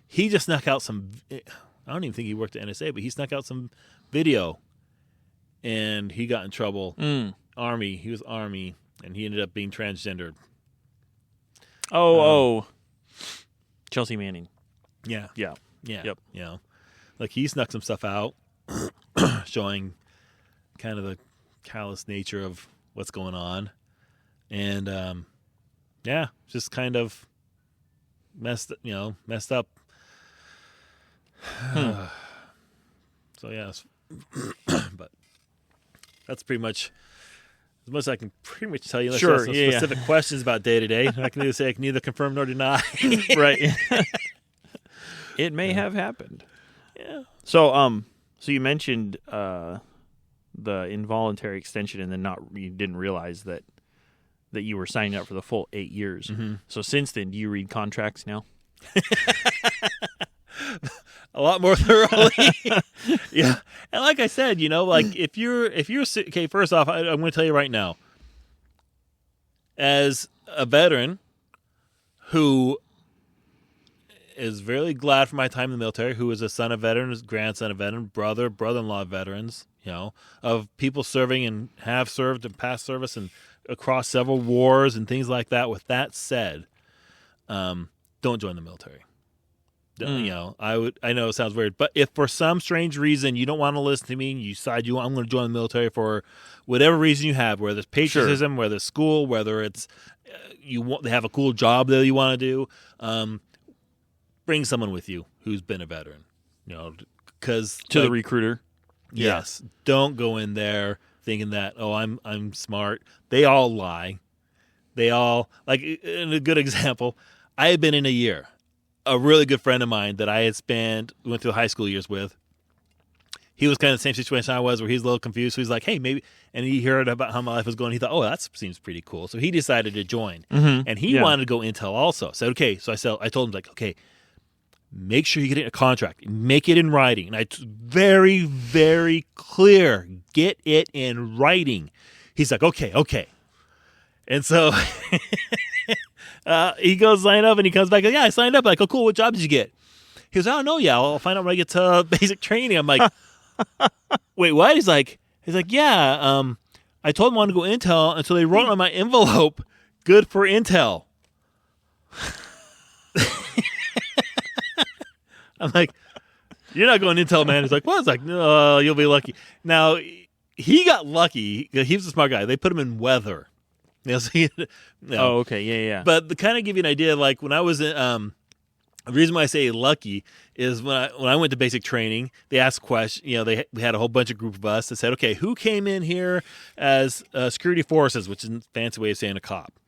He just snuck out some. I don't even think he worked at NSA, but he snuck out some video, and he got in trouble. Army. He was Army, and he ended up being transgendered. Chelsea Manning. Yeah. Yep. He snuck some stuff out, showing kind of the callous nature of what's going on, and just kind of messed up. So yes, but that's pretty much as much as I can pretty much tell you. Unless you have some specific questions about day to day. I can neither confirm nor deny. Right. It may have happened. Yeah. So you mentioned the involuntary extension, and then you didn't realize that you were signing up for the full 8 years. Mm-hmm. So since then, do you read contracts now? A lot more thoroughly. Yeah. And like I said, if you're okay, first off, I'm going to tell you right now, as a veteran who is very glad for my time in the military, who is a son of veterans, grandson of veteran, brother-in-law of veterans, of people serving and have served and past service and across several wars and things like that. With that said, don't join the military. I know it sounds weird, but if for some strange reason you don't want to listen to me and you decide I'm going to join the military for whatever reason you have, whether it's patriotism, whether it's school, whether it's they have a cool job that you want to do, bring someone with you who's been a veteran, because the recruiter. Yes, don't go in there thinking that I'm smart. They all lie. They all in a good example. I had been in a year. A really good friend of mine that I had went through high school years with, he was kind of the same situation I was, where he's a little confused. So he's like, hey, maybe, and he heard about how my life was going. He thought, that seems pretty cool. So he decided to join, and he wanted to go Intel also. So okay, so I told him okay, make sure you get a contract, make it in writing, and very, very clear, get it in writing. He's like, okay, and so. He goes sign up, and he comes back. Yeah, I signed up. Like, oh, cool. What job did you get? He goes, oh, no, yeah. I'll find out when I get to basic training. I'm like, wait, what? He's like, yeah. I told him I wanted to go Intel, and so they wrote on my envelope, "Good for Intel." I'm like, you're not going Intel, man. He's like, well, it's like, no, you'll be lucky. Now he got lucky. He was a smart guy. They put him in weather. Oh, okay, yeah. But to kind of give you an idea, when I was in The reason why I say lucky is when I went to basic training, they asked questions. We had a whole bunch of group of us that said, okay, who came in here as security forces, which is a fancy way of saying a cop.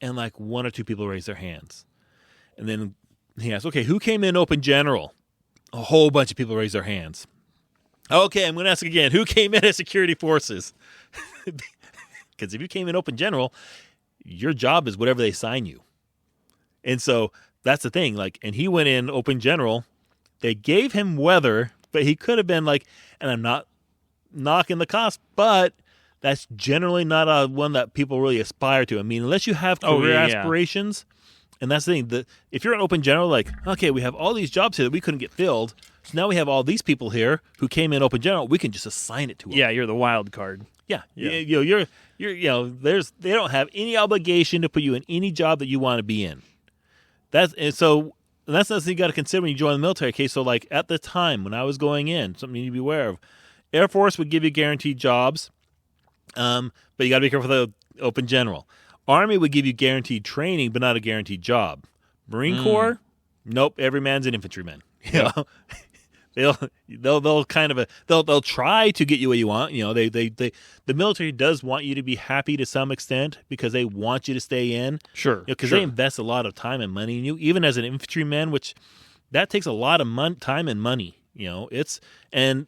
And like 1 or 2 people raised their hands. And then he asked, okay, who came in open general? A whole bunch of people raised their hands. Okay, I'm going to ask again, who came in as security forces? Because if you came in open general, your job is whatever they assign you. And so that's the thing. Like, and he went in open general. They gave him weather, but he could have been like, and I'm not knocking the cost, but that's generally not one that people really aspire to. I mean, unless you have career aspirations, and that's the thing. That if you're an open general, like, okay, we have all these jobs here that we couldn't get filled, so now we have all these people here who came in open general. We can just assign it to them. Yeah, you're the wild card. Yeah. You're they don't have any obligation to put you in any job that you want to be in. That's something you got to consider when you join the military. Okay, so like at the time when I was going in, something you need to be aware of. Air Force would give you guaranteed jobs, but you got to be careful with the open general. Army would give you guaranteed training, but not a guaranteed job. Marine Corps, nope. Every man's an infantryman. You know, they'll try to get you what you want. You know, the military does want you to be happy to some extent because they want you to stay in. Sure. Because they invest a lot of time and money in you, even as an infantryman, which that takes a lot of time and money. You know, it's a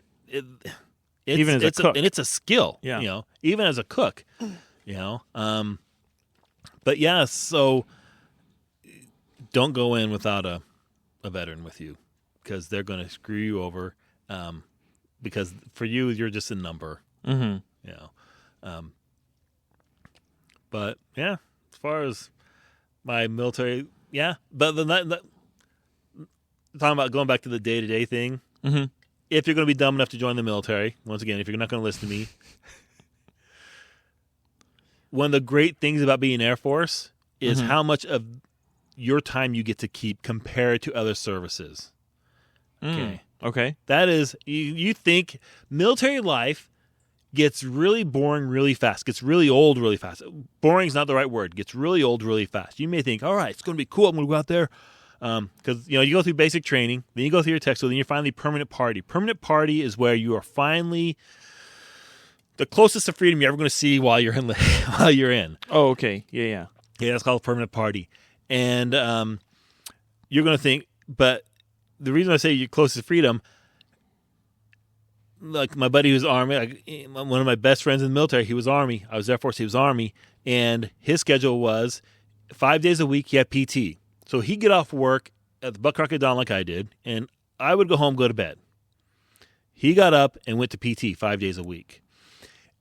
cook, and it's a skill. Yeah. You know, even as a cook. You know, but yeah, so don't go in without a veteran with you. Because they're going to screw you over, because for you, you're just a number. Mm-hmm. You know, but yeah, as far as my military, yeah. But talking about going back to the day-to-day thing, mm-hmm. If you're going to be dumb enough to join the military, once again, if you're not going to listen to me, one of the great things about being Air Force is how much of your time you get to keep compared to other services. Okay. That is, you think military life gets really boring really fast, gets really old really fast. Boring is not the right word. Gets really old really fast. You may think, all right, it's going to be cool. I'm going to go out there. Because, you go through basic training, then you go through your tech school, then you're finally permanent party. Permanent party is where you are finally the closest to freedom you're ever going to see while you're in. Oh, okay. Yeah. Yeah, that's called permanent party. And you're going to think, but the reason I say you're closest to freedom, like my buddy who's Army, like one of my best friends in the military, he was Army. I was Air Force, he was Army. And his schedule was 5 days a week, he had PT. So he'd get off work at the butt crack of dawn like I did, and I would go home, go to bed. He got up and went to PT 5 days a week.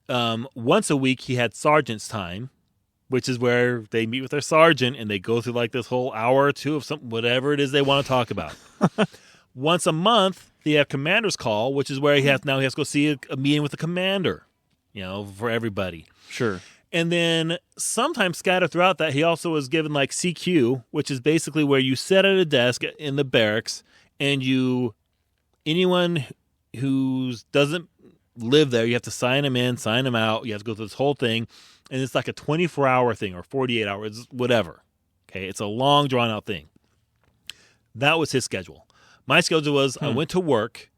Once a week, he had sergeant's time, which is where they meet with their sergeant and they go through like this whole hour or two of something, whatever it is they want to talk about. Once a month, they have commander's call, which is where he has to go see a meeting with the commander, for everybody. Sure. And then sometimes scattered throughout that, he also was given like CQ, which is basically where you sit at a desk in the barracks and anyone who doesn't live there, you have to sign them in, sign them out. You have to go through this whole thing. And it's like a 24-hour thing or 48 hours, whatever. Okay, it's a long, drawn-out thing. That was his schedule. My schedule was I went to work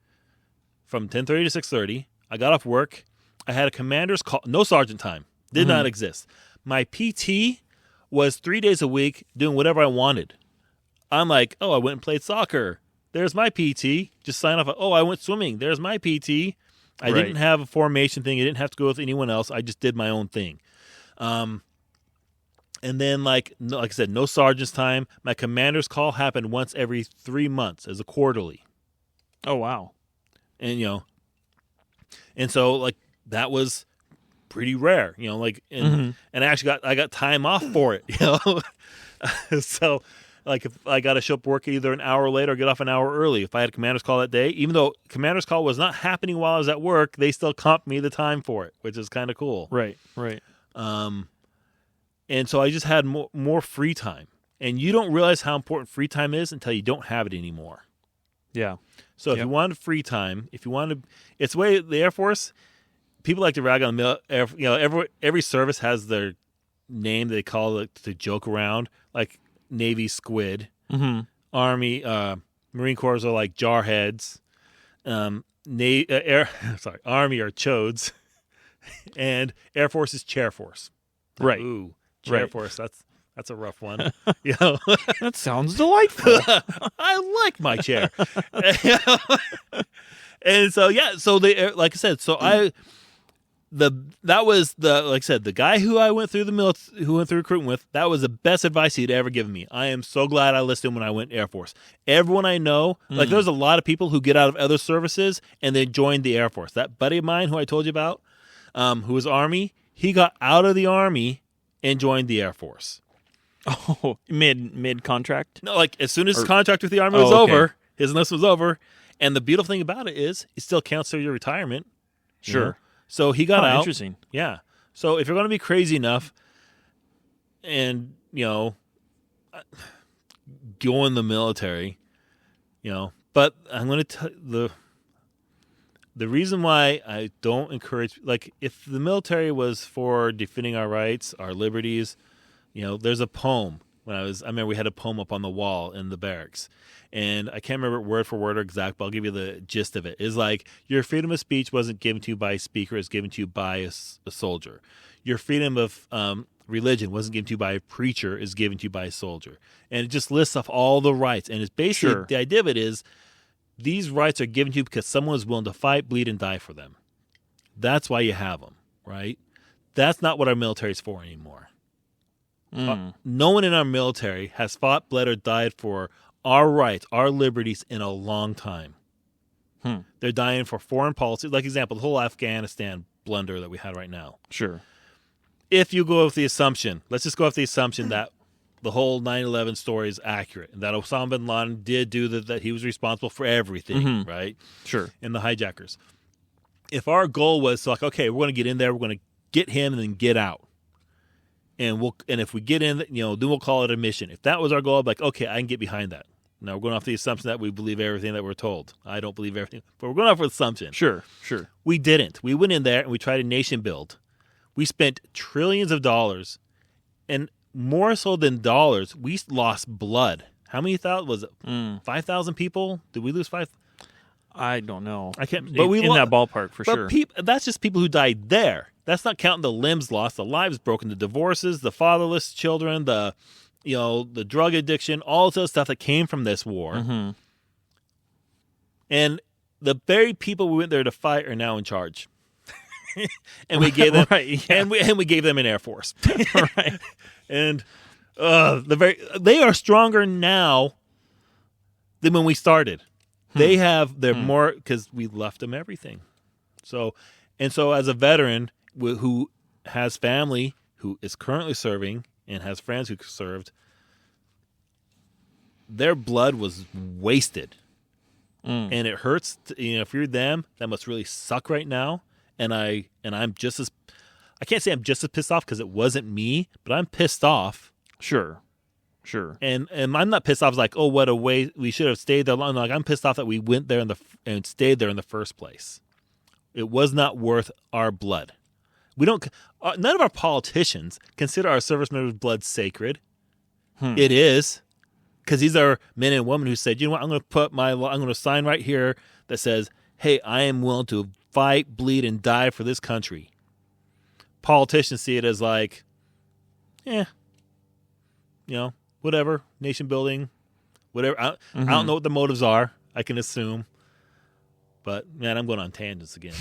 from 10:30 to 6:30. I got off work. I had a commander's call. No sergeant time. Did not exist. My PT was 3 days a week doing whatever I wanted. I'm like, oh, I went and played soccer. There's my PT. Just sign off. Oh, I went swimming. There's my PT. I didn't have a formation thing. I didn't have to go with anyone else. I just did my own thing. And then, like I said, no sergeant's time. My commander's call happened once every 3 months as a quarterly. Oh, wow. And, and so, like, that was pretty rare, and I actually got time off for it, So, like, if I got to show up work either an hour late or get off an hour early, if I had a commander's call that day, even though commander's call was not happening while I was at work, they still comped me the time for it, which is kind of cool. Right. And so I just had more free time, and you don't realize how important free time is until you don't have it anymore. Yeah. So if you wanted free time, it's the way the Air Force. People like to rag on the every service has their name they call it to joke around, like Navy Squid. Army, Marine Corps are like jarheads. Army are chodes, and Air Force is chair force. Right. Ooh, chair Right. force. That's a rough one. You know, That sounds delightful. I like my chair. And so so they, like I said, that was like I said, the guy who I went through who went through recruiting with, that was the best advice he'd ever given me. I am so glad I listened when I went Air Force. Everyone I know, like there's a lot of people who get out of other services and then joined the Air Force. That buddy of mine who I told you about, who was Army, he got out of the Army and joined the Air Force. Oh, mid contract? No, like as soon as his contract with the Army was okay. over, his enlistment was over, and the beautiful thing about it is it still counts for your retirement. Sure. You know? So he got out. Interesting. Yeah. So if you're going to be crazy enough and, go in the military, but I'm going to tell the reason why I don't encourage, like if the military was for defending our rights, our liberties, there's a poem. I remember we had a poem up on the wall in the barracks, and I can't remember word for word or exact, but I'll give you the gist of it. It's like, your freedom of speech wasn't given to you by a speaker, it's given to you by a soldier. Your freedom of religion wasn't given to you by a preacher, it's given to you by a soldier. And it just lists off all the rights. And it's basically, the idea of it is, these rights are given to you because someone is willing to fight, bleed, and die for them. That's why you have them, right? That's not what our military is for anymore. No one in our military has fought, bled, or died for our rights, our liberties in a long time. They're dying for foreign policy. Like example, the whole Afghanistan blunder that we had right now. Sure. If you go with the assumption, let's just go with the assumption that the whole 9/11 story is accurate and that Osama bin Laden did do that he was responsible for everything, right? Sure. And the hijackers. If our goal was like, okay, we're going to get in there, we're going to get him and then get out. And if we get in, then we'll call it a mission. If that was our goal, I'd be like, okay, I can get behind that. Now we're going off the assumption that we believe everything that we're told. I don't believe everything, but we're going off with assumption. Sure. We didn't. We went in there and we tried a nation build. We spent trillions of dollars, and more so than dollars, we lost blood. How many thousand was it? 5,000 people? Did we lose 5? I don't know. I can't. But in that ballpark for sure. That's just people who died there. That's not counting the limbs lost, the lives broken, the divorces, the fatherless children, the drug addiction, all the stuff that came from this war. And the very people we went there to fight are now in charge. And we gave them and we gave them an Air Force. Right. And they are stronger now than when we started. They're more, because we left them everything. So as a veteran who has family who is currently serving and has friends who served, their blood was wasted. And it hurts. If you're them, that must really suck right now. And I'm just as, I can't say I'm just as pissed off because it wasn't me, but I'm pissed off. Sure. And I'm not pissed off like, oh, what a waste. We should have stayed there long. Like, I'm pissed off that we went there and stayed there in the first place. It was not worth our blood. We don't. None of our politicians consider our service members' blood sacred. It is, because these are men and women who said, you know what, I'm going to sign right here that says, hey, I am willing to fight, bleed, and die for this country. Politicians see it as like, whatever, nation building, whatever. I don't know what the motives are. I can assume. But, man, I'm going on tangents again,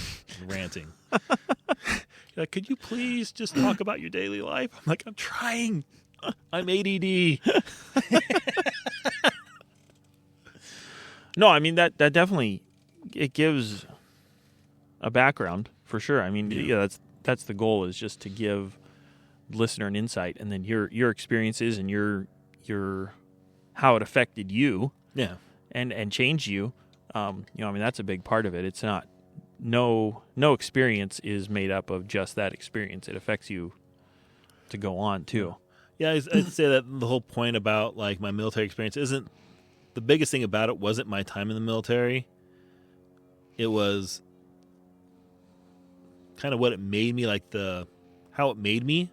ranting. Like, could you please just talk about your daily life? I'm like, I'm trying. I'm ADD. No, I mean, that definitely, it gives a background for sure. I mean, that's the goal, is just to give the listener an insight, and then your experiences and your how it affected you, and changed you. I mean, that's a big part of it. It's not no experience is made up of just that experience. It affects you to go on too. Yeah, I'd say that the whole point about like my military experience isn't, the biggest thing about it wasn't my time in the military. It was kind of what it made me, like how it made me,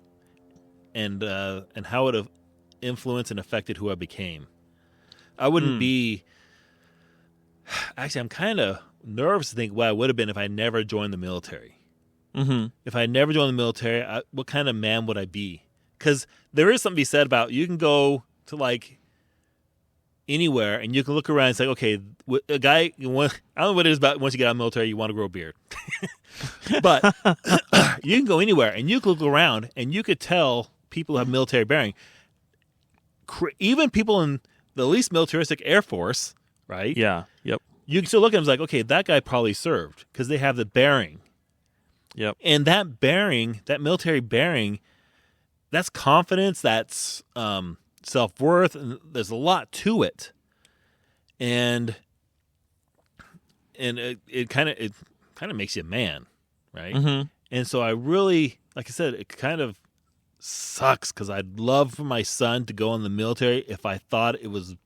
and how it influenced and affected who I became. I wouldn't be. Actually, I'm kind of nervous to think what I would have been if I never joined the military. Mm-hmm. If I never joined the military, what kind of man would I be? Because there is something to be said about you can go to like anywhere and you can look around and say, okay, a guy. I don't know what it is about once you get out of the military, you want to grow a beard, but you can go anywhere and you can look around and you could tell people who have military bearing. Even people in the least militaristic Air Force, right? Yeah. Yep. You can still look at them and like, okay, that guy probably served because they have the bearing. Yep. And that bearing, that military bearing, that's confidence, that's self-worth, and there's a lot to it. And it kind of makes you a man, right? Mm-hmm. And so I really, like I said, it kind of sucks because I'd love for my son to go in the military if I thought it was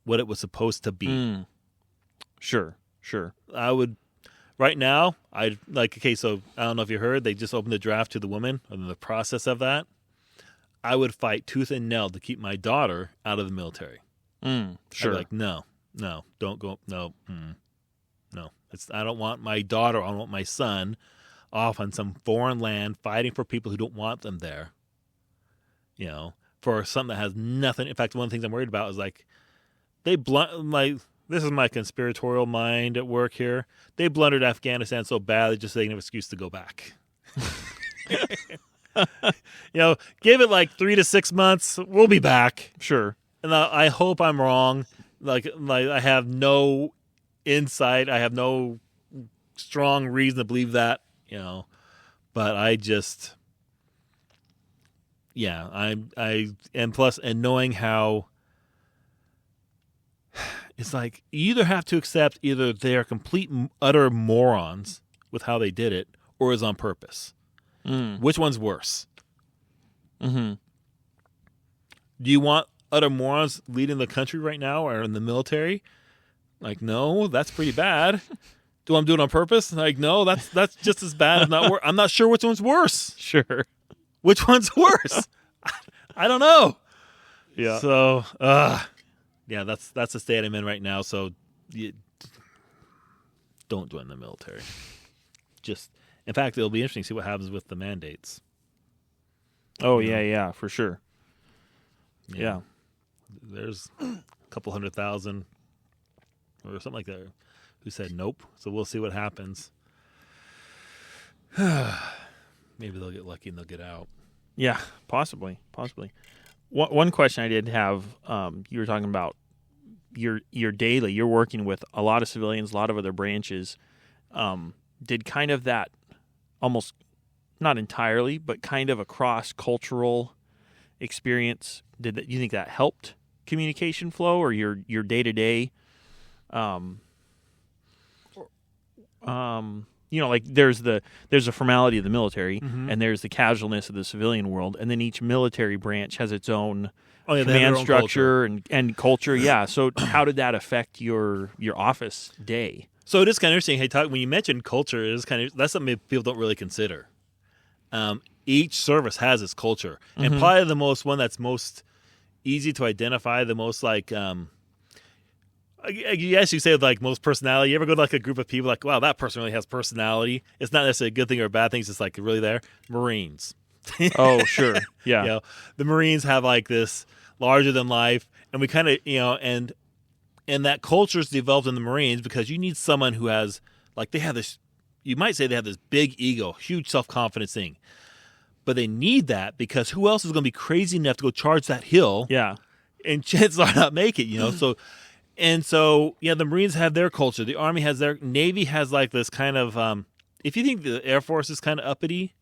what it was supposed to be. Sure. I would. Right now, okay, so I don't know if you heard, they just opened the draft to the women, or the process of that. I would fight tooth and nail to keep my daughter out of the military. Sure. I'd be like, no, don't go, no. I don't want my daughter, I don't want my son off on some foreign land fighting for people who don't want them there. You know, for something that has nothing. In fact, one of the things I'm worried about is like, this is my conspiratorial mind at work here. They blundered Afghanistan so bad, they just didn't have an excuse to go back. Give it like 3 to 6 months. We'll be back. Sure. And I hope I'm wrong. Like I have no insight. I have no strong reason to believe that, but I just, and knowing how, it's like you either have to accept either they are complete utter morons with how they did it, or is on purpose. Which one's worse? Mm-hmm. Do you want utter morons leading the country right now or in the military? Like, no, that's pretty bad. Do I do it on purpose? Like, no, that's just as bad. I'm not sure which one's worse. Sure. Which one's worse? I don't know. Yeah. So, yeah, that's the state I'm in right now. So, don't join the military. In fact, it'll be interesting to see what happens with the mandates. Oh, yeah, for sure. Yeah. There's a couple 100,000 or something like that who said nope. So we'll see what happens. Maybe they'll get lucky and they'll get out. Yeah, possibly. One question I did have, you were talking about your daily, you're working with a lot of civilians, a lot of other branches. Did kind of that almost, not entirely, but kind of a cross-cultural experience, you think that helped communication flow or your day-to-day? Like there's a formality of the military, and there's the casualness of the civilian world, and then each military branch has its own command structure and culture. Yeah. So how did that affect your office day? So it is kind of interesting. Hey, when you mentioned culture, that's something people don't really consider. Each service has its culture, and probably the one that's most easy to identify, the most like, yes, you say like most personality. You ever go to like a group of people like, wow, that person really has personality. It's not necessarily a good thing or a bad thing. It's just like really there. Marines. Oh, sure. Yeah. The Marines have like this larger than life, and we kind of, and that culture is developed in the Marines because you need someone who has, like, they have this, you might say they have this big ego, huge self-confidence thing. But they need that because who else is going to be crazy enough to go charge that hill? Yeah. And chances are not make it, So, the Marines have their culture. The Army has their, Navy has like this kind of, if you think the Air Force is kind of uppity,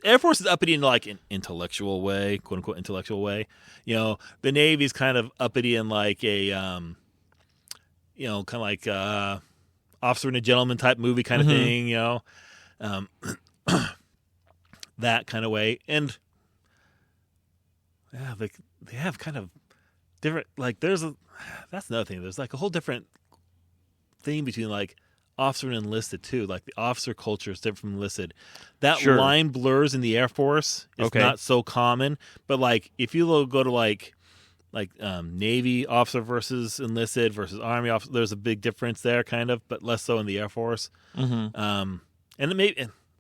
Air Force is uppity in like an intellectual way, quote unquote intellectual way. The Navy's kind of uppity in like a, kind of like Officer and a Gentleman type movie kind of thing, that kind of way. And yeah, they have kind of different, like that's another thing. There's like a whole different thing between like officer and enlisted too. Like the officer culture is different from enlisted. That line blurs in the Air Force. It's not so common. But like if you go to like Navy officer versus enlisted versus Army officer. There's a big difference there, kind of, but less so in the Air Force. And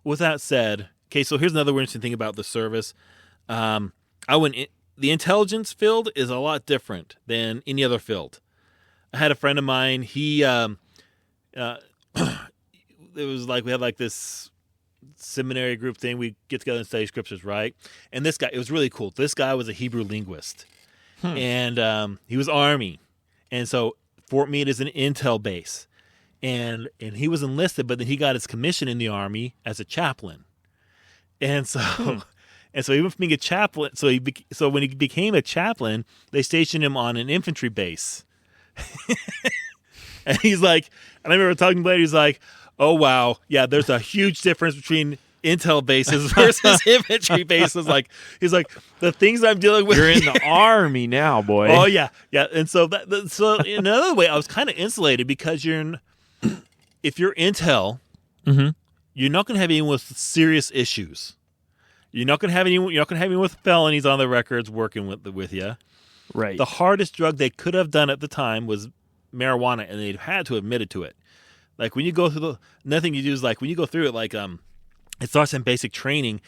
with that said, okay, so here's another interesting thing about the service. The intelligence field is a lot different than any other field. I had a friend of mine. He it was like we had like this seminary group thing. We get together and study scriptures, right? And this guy, it was really cool. This guy was a Hebrew linguist, and he was Army, and so Fort Meade is an intel base, and he was enlisted, but then he got his commission in the Army as a chaplain, and so. And so he went from being a chaplain. So when he became a chaplain, they stationed him on an infantry base. And he's like, and I remember talking later, he's like, "Oh wow, yeah, there's a huge difference between intel bases versus infantry bases." He's like, the things I'm dealing with. You're in the Army now, boy. Oh yeah. And so so in another way, I was kind of insulated because if you're intel, you're not going to have anyone with serious issues. You're not going to have anyone with felonies on their records working with you. Right. The hardest drug they could have done at the time was marijuana, and they'd had to admit it to it. Like when you go through another thing you do is like when you go through it, like it starts in basic training.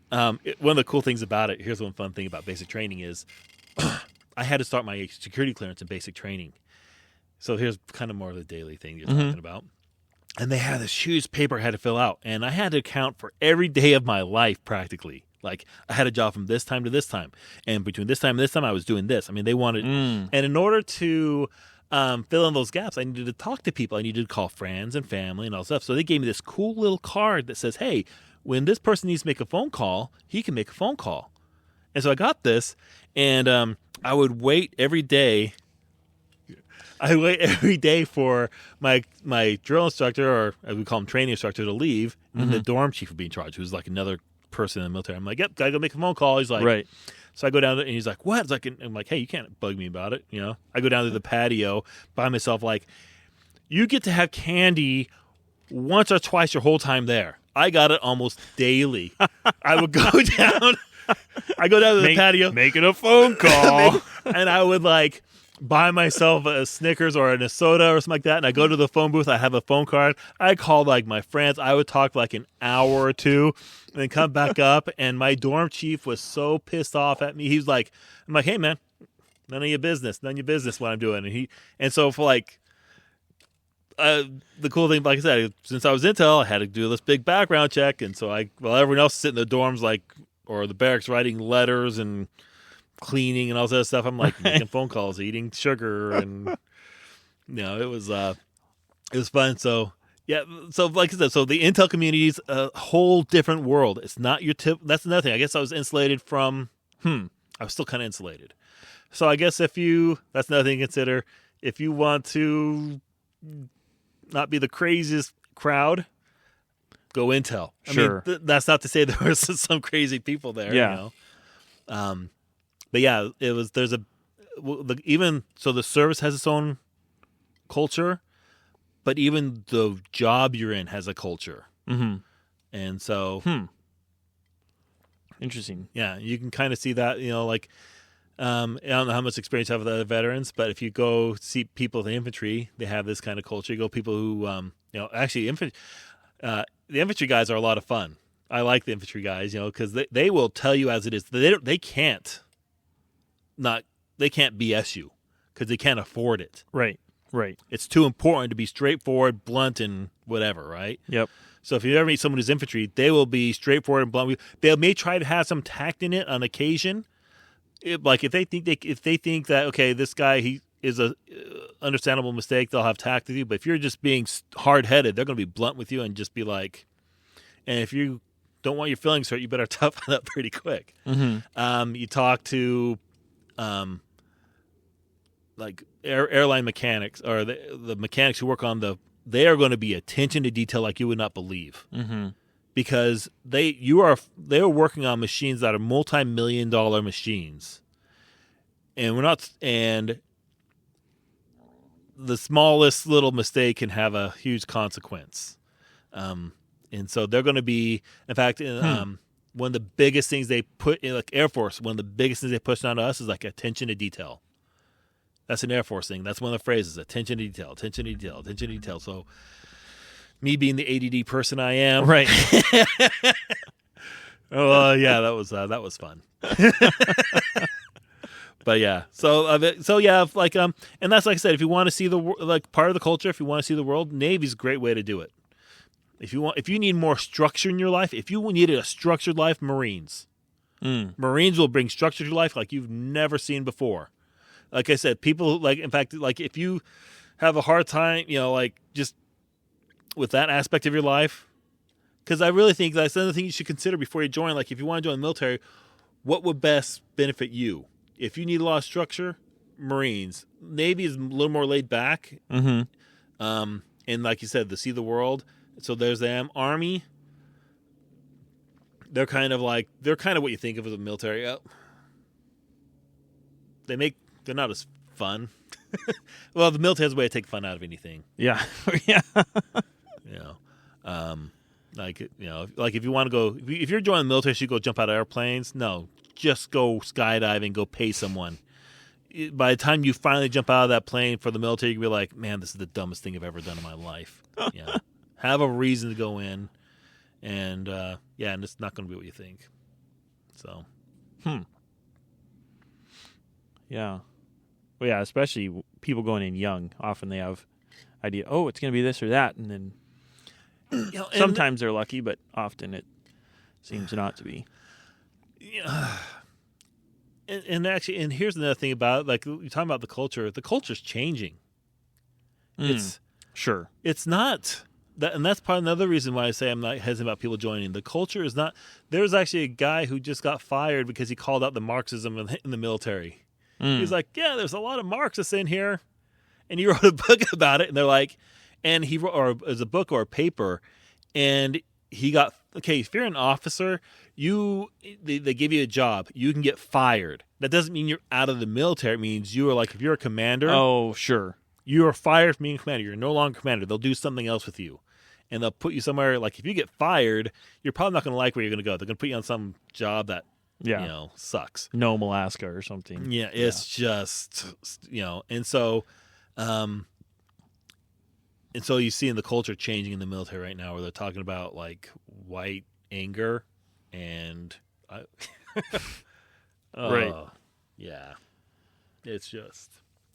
One of the cool things about it, here's one fun thing about basic training is I had to start my security clearance in basic training. So here's kind of more of the daily thing you're talking about. And they had this huge paper I had to fill out, and I had to account for every day of my life practically. Like I had a job from this time to this time, and between this time and this time, I was doing this. I mean, they wanted, and in order to fill in those gaps, I needed to talk to people. I needed to call friends and family and all stuff. So they gave me this cool little card that says, "Hey, when this person needs to make a phone call, he can make a phone call." And so I got this, and I would wait every day. I wait every day for my drill instructor, or as we call him, training instructor, to leave, and the dorm chief would be in charge, who's like another person in the military. I'm like, "Yep, gotta go make a phone call." He's like, right. So I go down there, and he's like, "What?" It's like, I'm like, "Hey, you can't bug me about it, you know." I go down to the patio by myself, like, "You get to have candy once or twice your whole time there." I got it almost daily. I would go down. I go down to the patio, making a phone call, and I would like buy myself a Snickers or a soda or something like that, and I go to the phone booth. I have a phone card. I called like my friends. I would talk for like an hour or two, and then come back up. And my dorm chief was so pissed off at me. He was like, "I'm like, hey man, none of your business what I'm doing." And so for like the cool thing, like I said, since I was intel, I had to do this big background check, and so while everyone else is sitting in the dorms or the barracks writing letters and cleaning and all that stuff, I'm like making phone calls, eating sugar, and it was fun. So yeah, so like I said, so the intel community is a whole different world. It's not your tip. That's another thing. I guess I was insulated from. I was still kind of insulated. So I guess that's another thing to consider. If you want to not be the craziest crowd, go intel. Sure. I mean, that's not to say there was some crazy people there. Yeah. But yeah, the service has its own culture, but even the job you're in has a culture. And so, interesting. Yeah, you can kind of see that, like, I don't know how much experience you have with other veterans, but if you go see people in the infantry, they have this kind of culture. You go people who, actually the infantry guys are a lot of fun. I like the infantry guys, because they will tell you as it is. They can't BS you because they can't afford it. Right. It's too important to be straightforward, blunt, and whatever, right? Yep. So if you ever meet someone who's infantry, they will be straightforward and blunt. They may try to have some tact in it on occasion. If they think that, okay, this guy, he is a understandable mistake, they'll have tact with you. But if you're just being hard-headed, they're going to be blunt with you and just be like, and if you don't want your feelings hurt, you better toughen up pretty quick. You talk to like airline mechanics or the mechanics who work on they are going to be attention to detail like you would not believe, because they are working on machines that are multi-million-dollar machines, and the smallest little mistake can have a huge consequence, and so they're going to be, in fact, one of the biggest things they put in, like Air Force, one of the biggest things they push on us is like attention to detail. That's an Air Force thing. That's one of the phrases: attention to detail, attention to detail, attention to detail. So, me being the ADD person I am, Right. oh yeah, that was fun. But yeah, so yeah, like and that's like I said, if you want to see the like part of the culture, if you want to see the world, Navy's a great way to do it. If you need more structure in your life, if you needed a structured life, Marines. Marines will bring structure to your life like you've never seen before. Like I said, people like, in fact, like if you have a hard time, like just with that aspect of your life, because I really think that's another thing you should consider before you join. Like if you want to join the military, what would best benefit you? If you need a lot of structure, Marines. Navy is a little more laid back. Mm-hmm. And like you said, to see the world. So there's them. Army, they're kind of what you think of as a military. They're not as fun. Well, the military has a way to take fun out of anything. Yeah. Yeah. Like if you want to go, if you're joining the military, you should go jump out of airplanes. No, just go skydiving, go pay someone. By the time you finally jump out of that plane for the military, you'll be like, man, this is the dumbest thing I've ever done in my life. Yeah. Have a reason to go in, and and it's not going to be what you think. So, Yeah. Well, yeah, especially people going in young. Often they have idea, oh, it's going to be this or that, and then sometimes they're lucky, but often it seems not to be. Yeah. And here's another thing about it. Like you're talking about the culture. The culture's changing. It's not that, and that's part another reason why I say I'm not hesitant about people joining. The culture is not. There's actually a guy who just got fired because he called out the Marxism in the military. He's like, yeah, there's a lot of Marxists in here, and he wrote a book about it. And they're like, and he wrote, or as a book or a paper, and he got if you're an officer, they give you a job, you can get fired. That doesn't mean you're out of the military. It means you are like, if you're a commander. Oh, sure. You are fired from being a commander. You're no longer a commander. They'll do something else with you. And they'll put you somewhere, like if you get fired, you're probably not going to like where you're going to go. They're going to put you on some job that, sucks. Nome, Alaska or something. Yeah, it's just, and so you see in the culture changing in the military right now where they're talking about like white anger and, right. Yeah, it's just,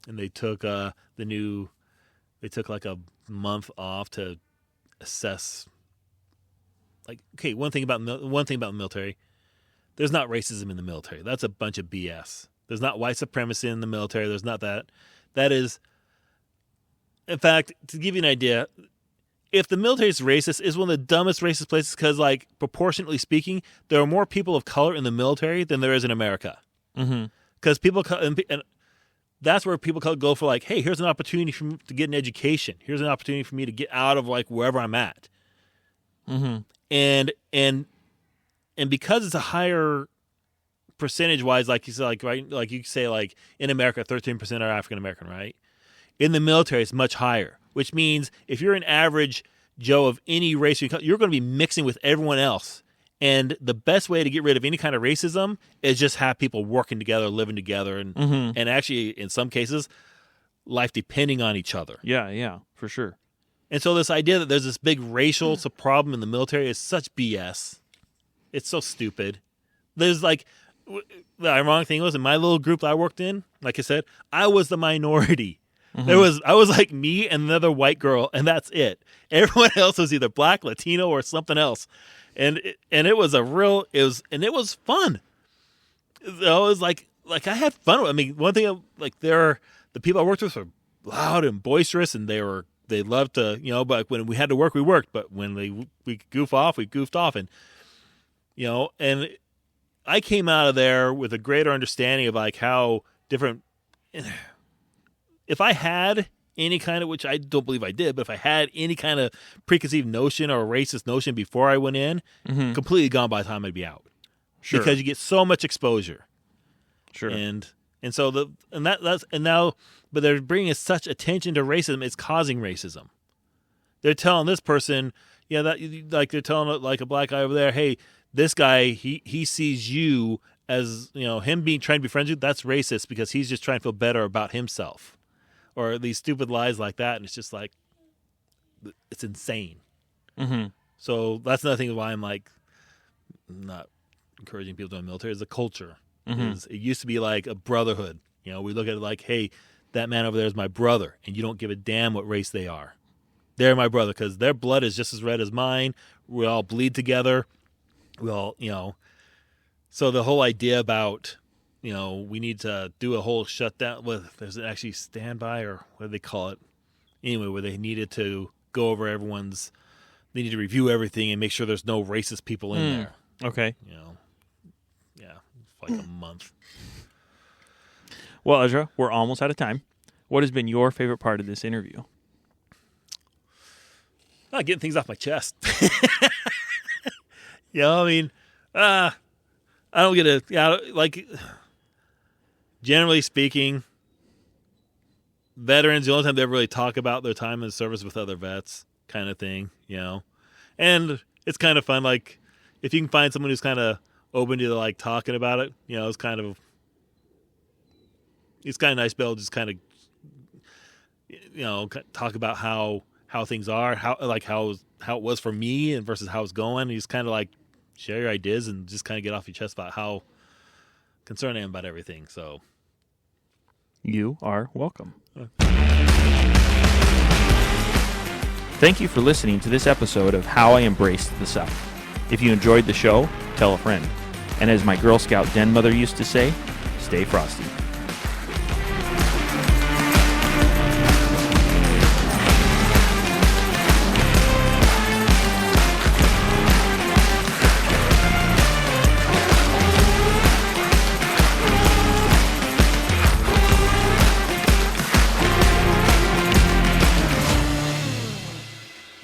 and they took like a month off to assess. Like, okay, one thing about the military, there's not racism in the military. That's a bunch of BS. There's not white supremacy in the military. There's not that. That is, in fact, to give you an idea, if the military is racist, it's one of the dumbest racist places because, like, proportionately speaking, there are more people of color in the military than there is in America. Because people, and that's where people go for, like, hey, here's an opportunity for me to get an education. Here's an opportunity for me to get out of, like, wherever I'm at. And because it's a higher percentage-wise, like you said, like, right, like you say, like, in America, 13% are African-American, right? In the military, it's much higher, which means if you're an average Joe of any race, you're going to be mixing with everyone else. And the best way to get rid of any kind of racism is just have people working together, living together, and actually, in some cases, life depending on each other. Yeah, for sure. And so this idea that there's this big racial problem in the military is such BS. It's so stupid. There's like, the ironic thing was in my little group that I worked in, like I said, I was the minority. I was like me and another white girl, and that's it. Everyone else was either black, Latino, or something else. And it was fun. It was like I had fun. I mean, one thing, like the people I worked with were loud and boisterous, and they loved to, but when we had to work, we worked. But when we goof off, we goofed off, and and I came out of there with a greater understanding of like how different. If I had any kind of, which I don't believe I did, but if I had any kind of preconceived notion or racist notion before I went in, completely gone by the time I'd be out. Sure. Because you get so much exposure. Sure. And so but they're bringing such attention to racism, it's causing racism. They're telling this person, they're telling like a black guy over there, hey, This guy, he sees you as, him trying to be friends with you, that's racist because he's just trying to feel better about himself. Or these stupid lies like that, and it's just like, it's insane. Mm-hmm. So that's another thing why I'm like, not encouraging people to join the military. Is a culture. Mm-hmm. It used to be like a brotherhood. We look at it like, hey, that man over there is my brother, and you don't give a damn what race they are. They're my brother because their blood is just as red as mine. We all bleed together. We all, So the whole idea about, we need to do a whole shutdown with, there's actually standby or what do they call it? Anyway, where they needed to go over they need to review everything and make sure there's no racist people in there. Okay. Yeah, like a month. Well, Ezra, we're almost out of time. What has been your favorite part of this interview? Getting things off my chest. I don't get generally speaking, veterans, the only time they ever really talk about their time in service with other vets kind of thing, and it's kind of fun. Like if you can find someone who's kind of open to like talking about it, it's kind of nice to be able to just kind of, talk about how things are, how it was for me and versus how it's going. You just kind of like share your ideas and just kind of get off your chest about how concerned I am about everything. So you are welcome. Thank you for listening to this episode of How I Embraced the Suck. If you enjoyed the show, tell a friend. And as my Girl Scout den mother used to say, stay frosty.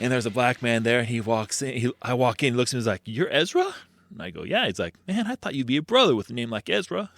And there's a black man there. He walks in. I walk in. He looks at me. He's like, "You're Ezra?" And I go, "Yeah." He's like, "Man, I thought you'd be a brother with a name like Ezra."